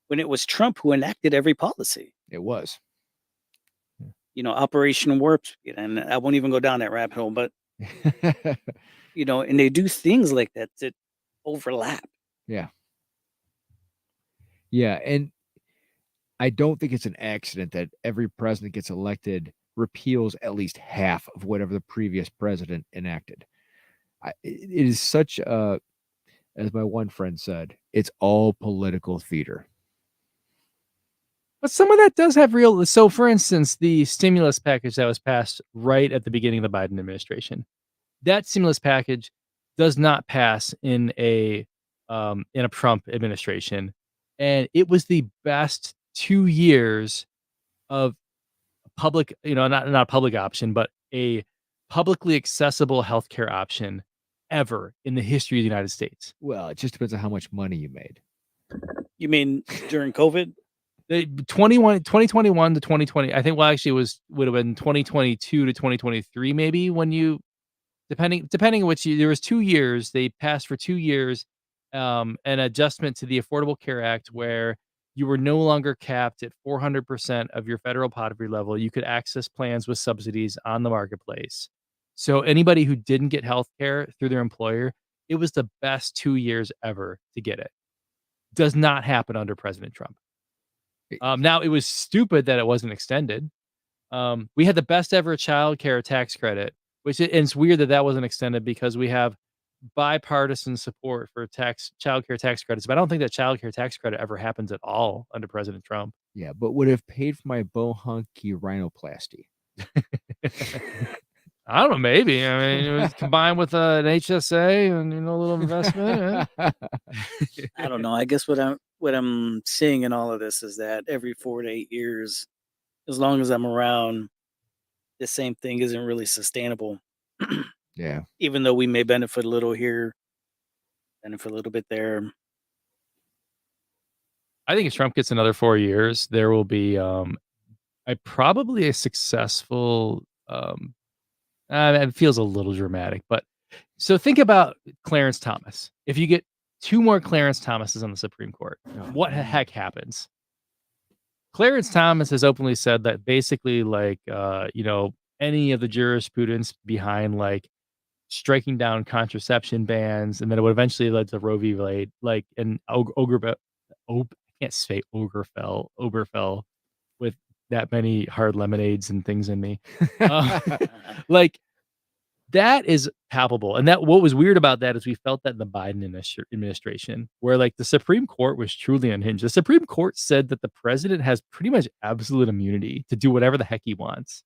When it was Trump who enacted every policy, It was. Operation Warp Speed. And I won't even go down that rabbit hole, but, and they do things like that overlap. Yeah. Yeah. And I don't think it's an accident that every president gets elected repeals at least half of whatever the previous president enacted. It is such a, as my one friend said, it's all political theater. But some of that does have real. So, for instance, the stimulus package that was passed right at the beginning of the Biden administration, that stimulus package does not pass in a Trump administration, and it was the best 2 years of public, not a public option, but a publicly accessible healthcare option ever in the history of the United States. Well, it just depends on how much money you made. You mean during COVID? 2021 to 2020, I think, well, actually, would have been 2022 to 2023, maybe, when you depending on which year. There was 2 years, they passed for 2 years, an adjustment to the Affordable Care Act where you were no longer capped at 400% of your federal poverty level. You could access plans with subsidies on the marketplace. So anybody who didn't get health care through their employer, it was the best 2 years ever to get it. Does not happen under President Trump. Now, it was stupid that it wasn't extended. We had the best ever child care tax credit, and it's weird that wasn't extended because we have bipartisan support for child care tax credits, but I don't think that child care tax credit ever happens at all under President Trump. Yeah, but would have paid for my bohunky rhinoplasty. I don't know, maybe. I mean, it was combined with an HSA and a little investment. I don't know. I guess what I'm seeing in all of this is that every 4 to 8 years, as long as I'm around, the same thing isn't really sustainable. Yeah. Even though we may benefit a little here, benefit a little bit there. I think if Trump gets another 4 years, there will be probably a successful it feels a little dramatic, but so think about Clarence Thomas. If you get 2 more Clarence Thomases on the Supreme Court, what the heck happens? Clarence Thomas has openly said that basically, like, any of the jurisprudence behind, like, striking down contraception bans, and then it would eventually lead to Roe v. Wade, like, and I can't say Oberfell with that many hard lemonades and things in me. Like that is palpable. And that what was weird about that is we felt that in the Biden administration, where like the Supreme Court was truly unhinged. The Supreme Court said that the president has pretty much absolute immunity to do whatever the heck he wants.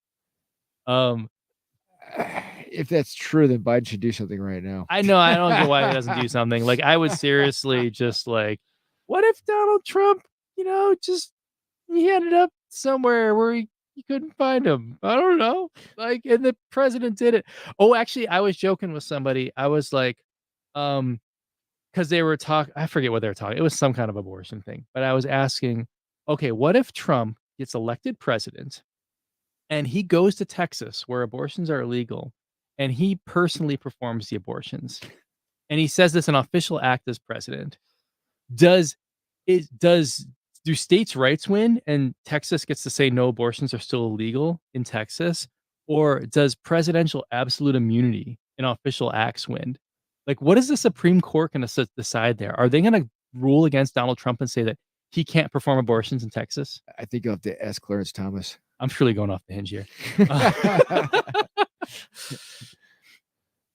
If that's true, then Biden should do something right now. I know, I don't get why he doesn't do something. Like, I would seriously just like, what if Donald Trump, just he ended up somewhere where he couldn't find him? I don't know. Like, and the president did it. Oh, actually, I was joking with somebody. I was like, because they were talking, I forget what they were talking. It was some kind of abortion thing. But I was asking, okay, what if Trump gets elected president and he goes to Texas where abortions are illegal and he personally performs the abortions? And he says this an official act as president. Does do states' rights win and Texas gets to say no abortions are still illegal in Texas? Or does presidential absolute immunity in official acts win? Like, what is the Supreme Court going to decide there? Are they going to rule against Donald Trump and say that he can't perform abortions in Texas? I think you'll have to ask Clarence Thomas. I'm truly going off the hinge here.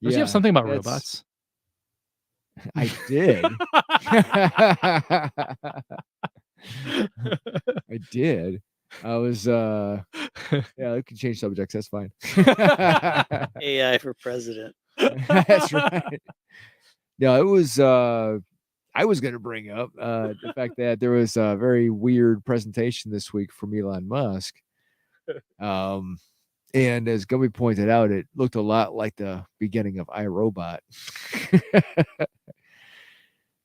Does he have something about robots? I did. I did. I was yeah, we can change subjects, that's fine. AI for president. That's right. No, it was I was gonna bring up the fact that there was a very weird presentation this week from Elon Musk. And as Gumby pointed out, it looked a lot like the beginning of iRobot.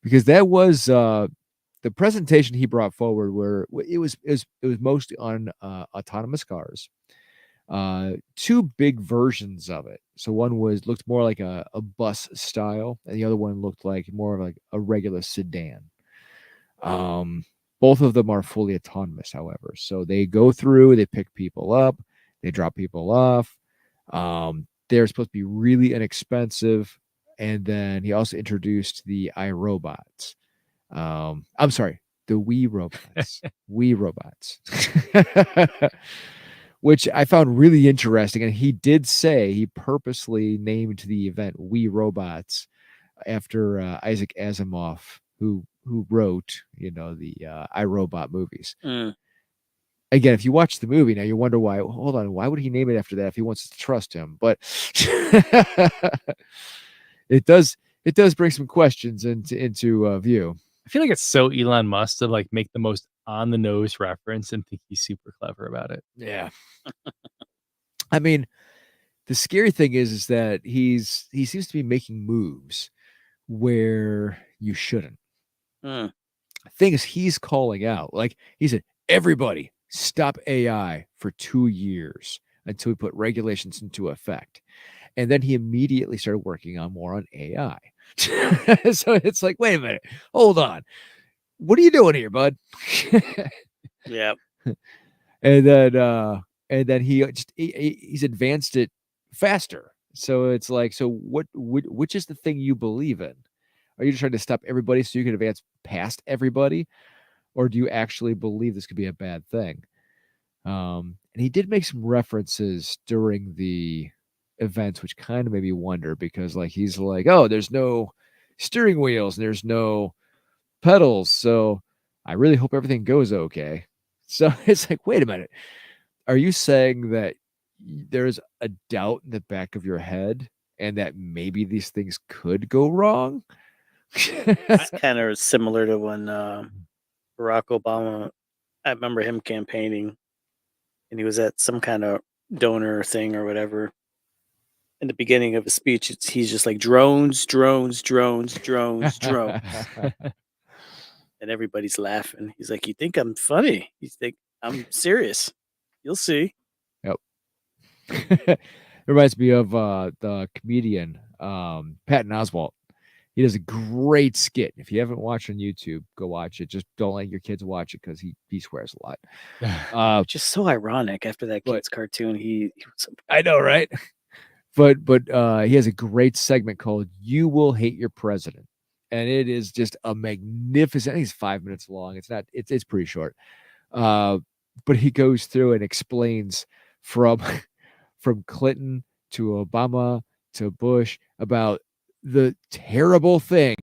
Because that was the presentation he brought forward, where it was mostly on autonomous cars. Two big versions of it. So one looked more like a bus style, and the other one looked like more of like a regular sedan. Both of them are fully autonomous, however. So they go through, they pick people up, they drop people off. They're supposed to be really inexpensive. And then he also introduced the iRobots. I'm sorry, the Wii robots. Wii robots. Which I found really interesting. And he did say he purposely named the event Wii Robots after Isaac Asimov, who wrote, the iRobot movies. Again, if you watch the movie now, you wonder why. Hold on, why would he name it after that if he wants to trust him? But it does bring some questions into view. I feel like it's so Elon Musk to like make the most on the nose reference and think he's super clever about it. Yeah. I mean, the scary thing is that he seems to be making moves where you shouldn't. Thing is, he's calling out, like he said, everybody stop AI for 2 years until we put regulations into effect. And then he immediately started working on more on AI. So it's like, wait a minute, hold on. What are you doing here, bud? Yeah. And then he's advanced it faster. So it's like, so which is the thing you believe in? Are you just trying to stop everybody so you can advance past everybody? Or do you actually believe this could be a bad thing? And he did make some references during the events, which kind of made me wonder, because like he's like, oh, there's no steering wheels and there's no pedals, so I really hope everything goes okay. So it's like, wait a minute, are you saying that there's a doubt in the back of your head and that maybe these things could go wrong? It's kind of similar to when Barack Obama, I remember him campaigning and he was at some kind of donor thing or whatever. In the beginning of his speech, he's just like drones, drones, drones, drones, drones. And everybody's laughing. He's like, you think I'm funny? You think I'm serious? You'll see. Yep. It reminds me of the comedian Patton Oswalt. He does a great skit. If you haven't watched on YouTube, go watch it. Just don't let your kids watch it because he swears a lot. Just so ironic. After that kid's cartoon, he was I know, right? But he has a great segment called "You Will Hate Your President," and it is just a magnificent. I think it's 5 minutes long. It's not. It's pretty short. but he goes through and explains from from Clinton to Obama to Bush about the terrible things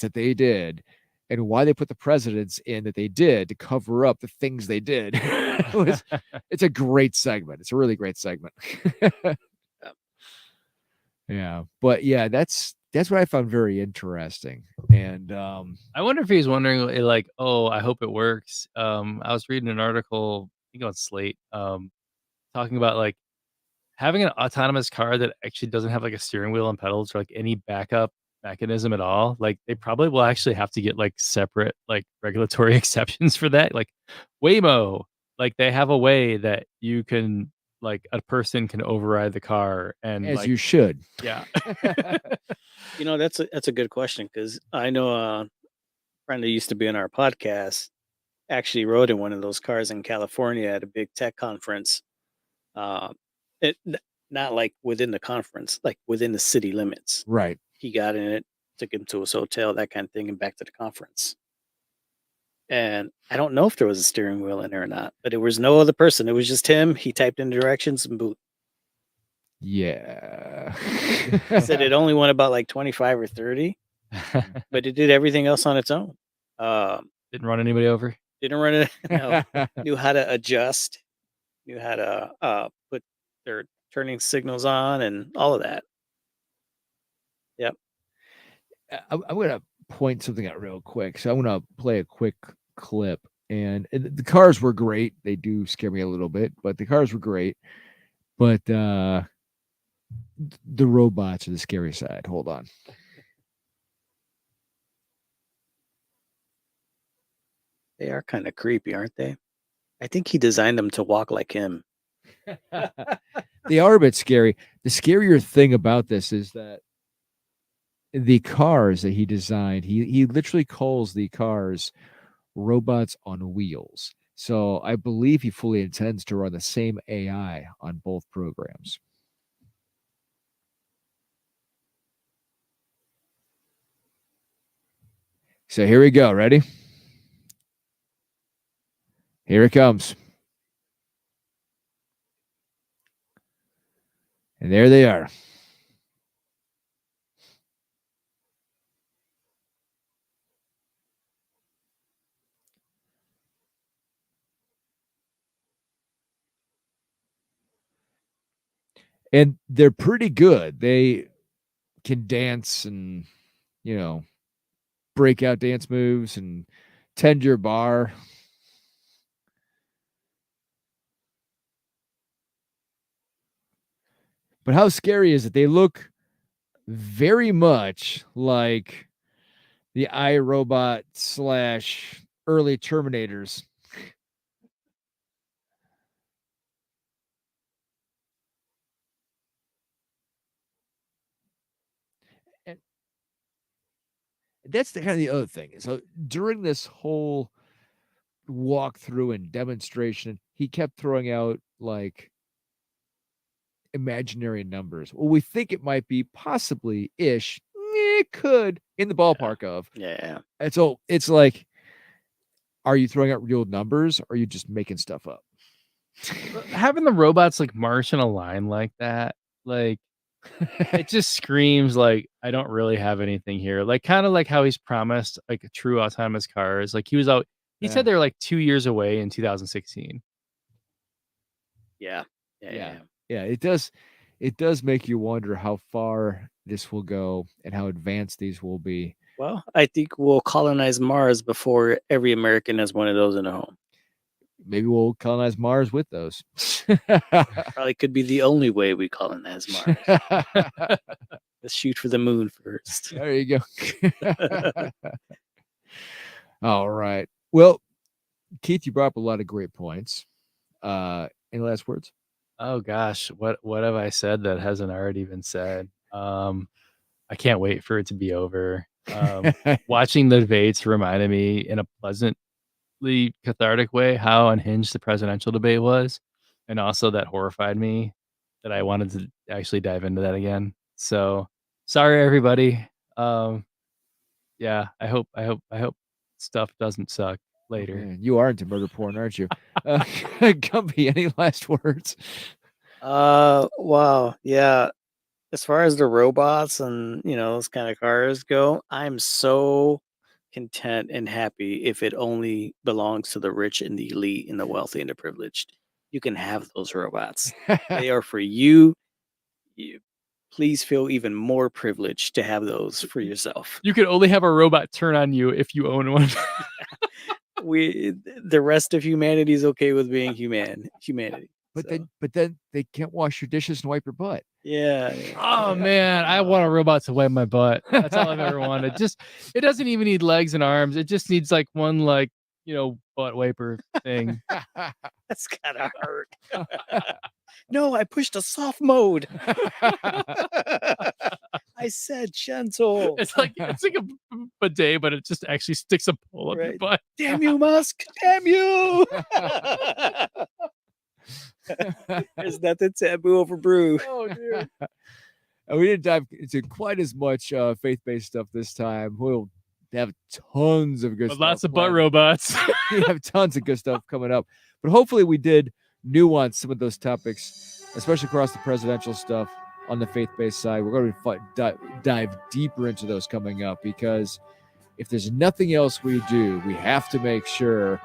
that they did and why they put the presidents in that they did to cover up the things they did. It's a great segment. It's a really great segment. Yeah, but yeah, that's what I found very interesting. And I wonder if he's wondering, like, oh, I hope it works. I was reading an article, I think on Slate, talking about like having an autonomous car that actually doesn't have like a steering wheel and pedals or like any backup mechanism at all. Like they probably will actually have to get like separate like regulatory exceptions for that. Like Waymo, like they have a way that you can like a person can override the car and as like you should. yeah. That's a good question because I know a friend who used to be on our podcast actually rode in one of those cars in California at a big tech conference. Uh, not like within the conference, like within the city limits. Right. He got in it, took him to his hotel, that kind of thing, and back to the conference. And I don't know if there was a steering wheel in there or not, but it was no other person. It was just him. He typed in the directions and boot. Yeah. He said it only went about like 25 or 30, but it did everything else on its own. Didn't run anybody over. Didn't run it. No, knew how to adjust, knew how to put their turning signals on and all of that. Yep. I'm going to point something out real quick. So I'm going to play a quick clip. And the cars were great. They do scare me a little bit, but the cars were great. But the robots are the scary side. Hold on. They are kind of creepy, aren't they? I think he designed them to walk like him. They are a bit scary. The scarier thing about this is that the cars that he designed, he literally calls the cars robots on wheels. So I believe he fully intends to run the same AI on both programs. So here we go. Ready? Here it comes. And there they are. And they're pretty good. They can dance and, break out dance moves and tend your bar. But how scary is it? They look very much like the iRobot / early Terminators. And that's the kind of the other thing. So during this whole walkthrough and demonstration, he kept throwing out like imaginary numbers. Well, we think it might be possibly ish. It could in the ballpark of. Yeah. And so it's like, are you throwing out real numbers or are you just making stuff up? Having the robots like march in a line like that, like it just screams like I don't really have anything here. Like kind of like how he's promised like true autonomous cars. Like he said they're like 2 years away in 2016. Yeah. It does make you wonder how far this will go and how advanced these will be. Well, I think we'll colonize Mars before every American has one of those in a home. Maybe we'll colonize Mars with those. Probably could be the only way we colonize Mars. Let's shoot for the moon first. There you go. All right. Well, Keith, you brought up a lot of great points. Any last words? Oh gosh, what have I said that hasn't already been said? I can't wait for it to be over. Watching the debates reminded me in a pleasantly cathartic way how unhinged the presidential debate was, and also that horrified me that I wanted to actually dive into that again. So sorry everybody. Yeah, I hope stuff doesn't suck. later. Man, you are into murder porn, aren't you? Gumby, any last words? Wow. Yeah. As far as the robots and, those kind of cars go, I'm so content and happy if it only belongs to the rich and the elite and the wealthy and the privileged. You can have those robots. They are for you. You please feel even more privileged to have those for yourself. You can only have a robot turn on you if you own one. The rest of humanity is okay with being humanity. But So, then they can't wash your dishes and wipe your butt. yeah. Oh man, I want a robot to wipe my butt. That's all I've ever wanted. Just it doesn't even need legs and arms. It just needs like one butt wiper thing. That's kind of hard. No, I pushed a soft mode. I said gentle. It's like a bidet, but it just actually sticks a pole up your Right. butt. Damn you, Musk. Damn you. There's nothing taboo over brew. Oh dear. We didn't dive into quite as much faith-based stuff this time. We'll have tons of good But stuff. lots of butt planned. robots. We have tons of good stuff coming up. But hopefully we did nuance some of those topics, especially across the presidential stuff on the faith-based side. We're going to dive deeper into those coming up, because if there's nothing else we do, we have to make sure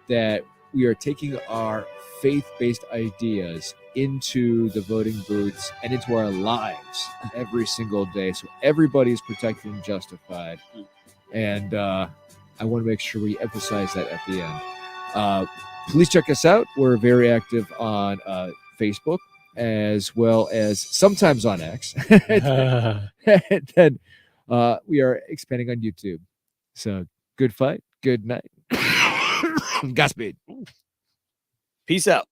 that we are taking our faith-based ideas into the voting booths and into our lives every single day, so everybody is protected and justified. And I want to make sure we emphasize that at the end. Please check us out. We're very active on Facebook, as well as sometimes on X. And then we are expanding on YouTube. So good fight. Good night. Godspeed. Peace out.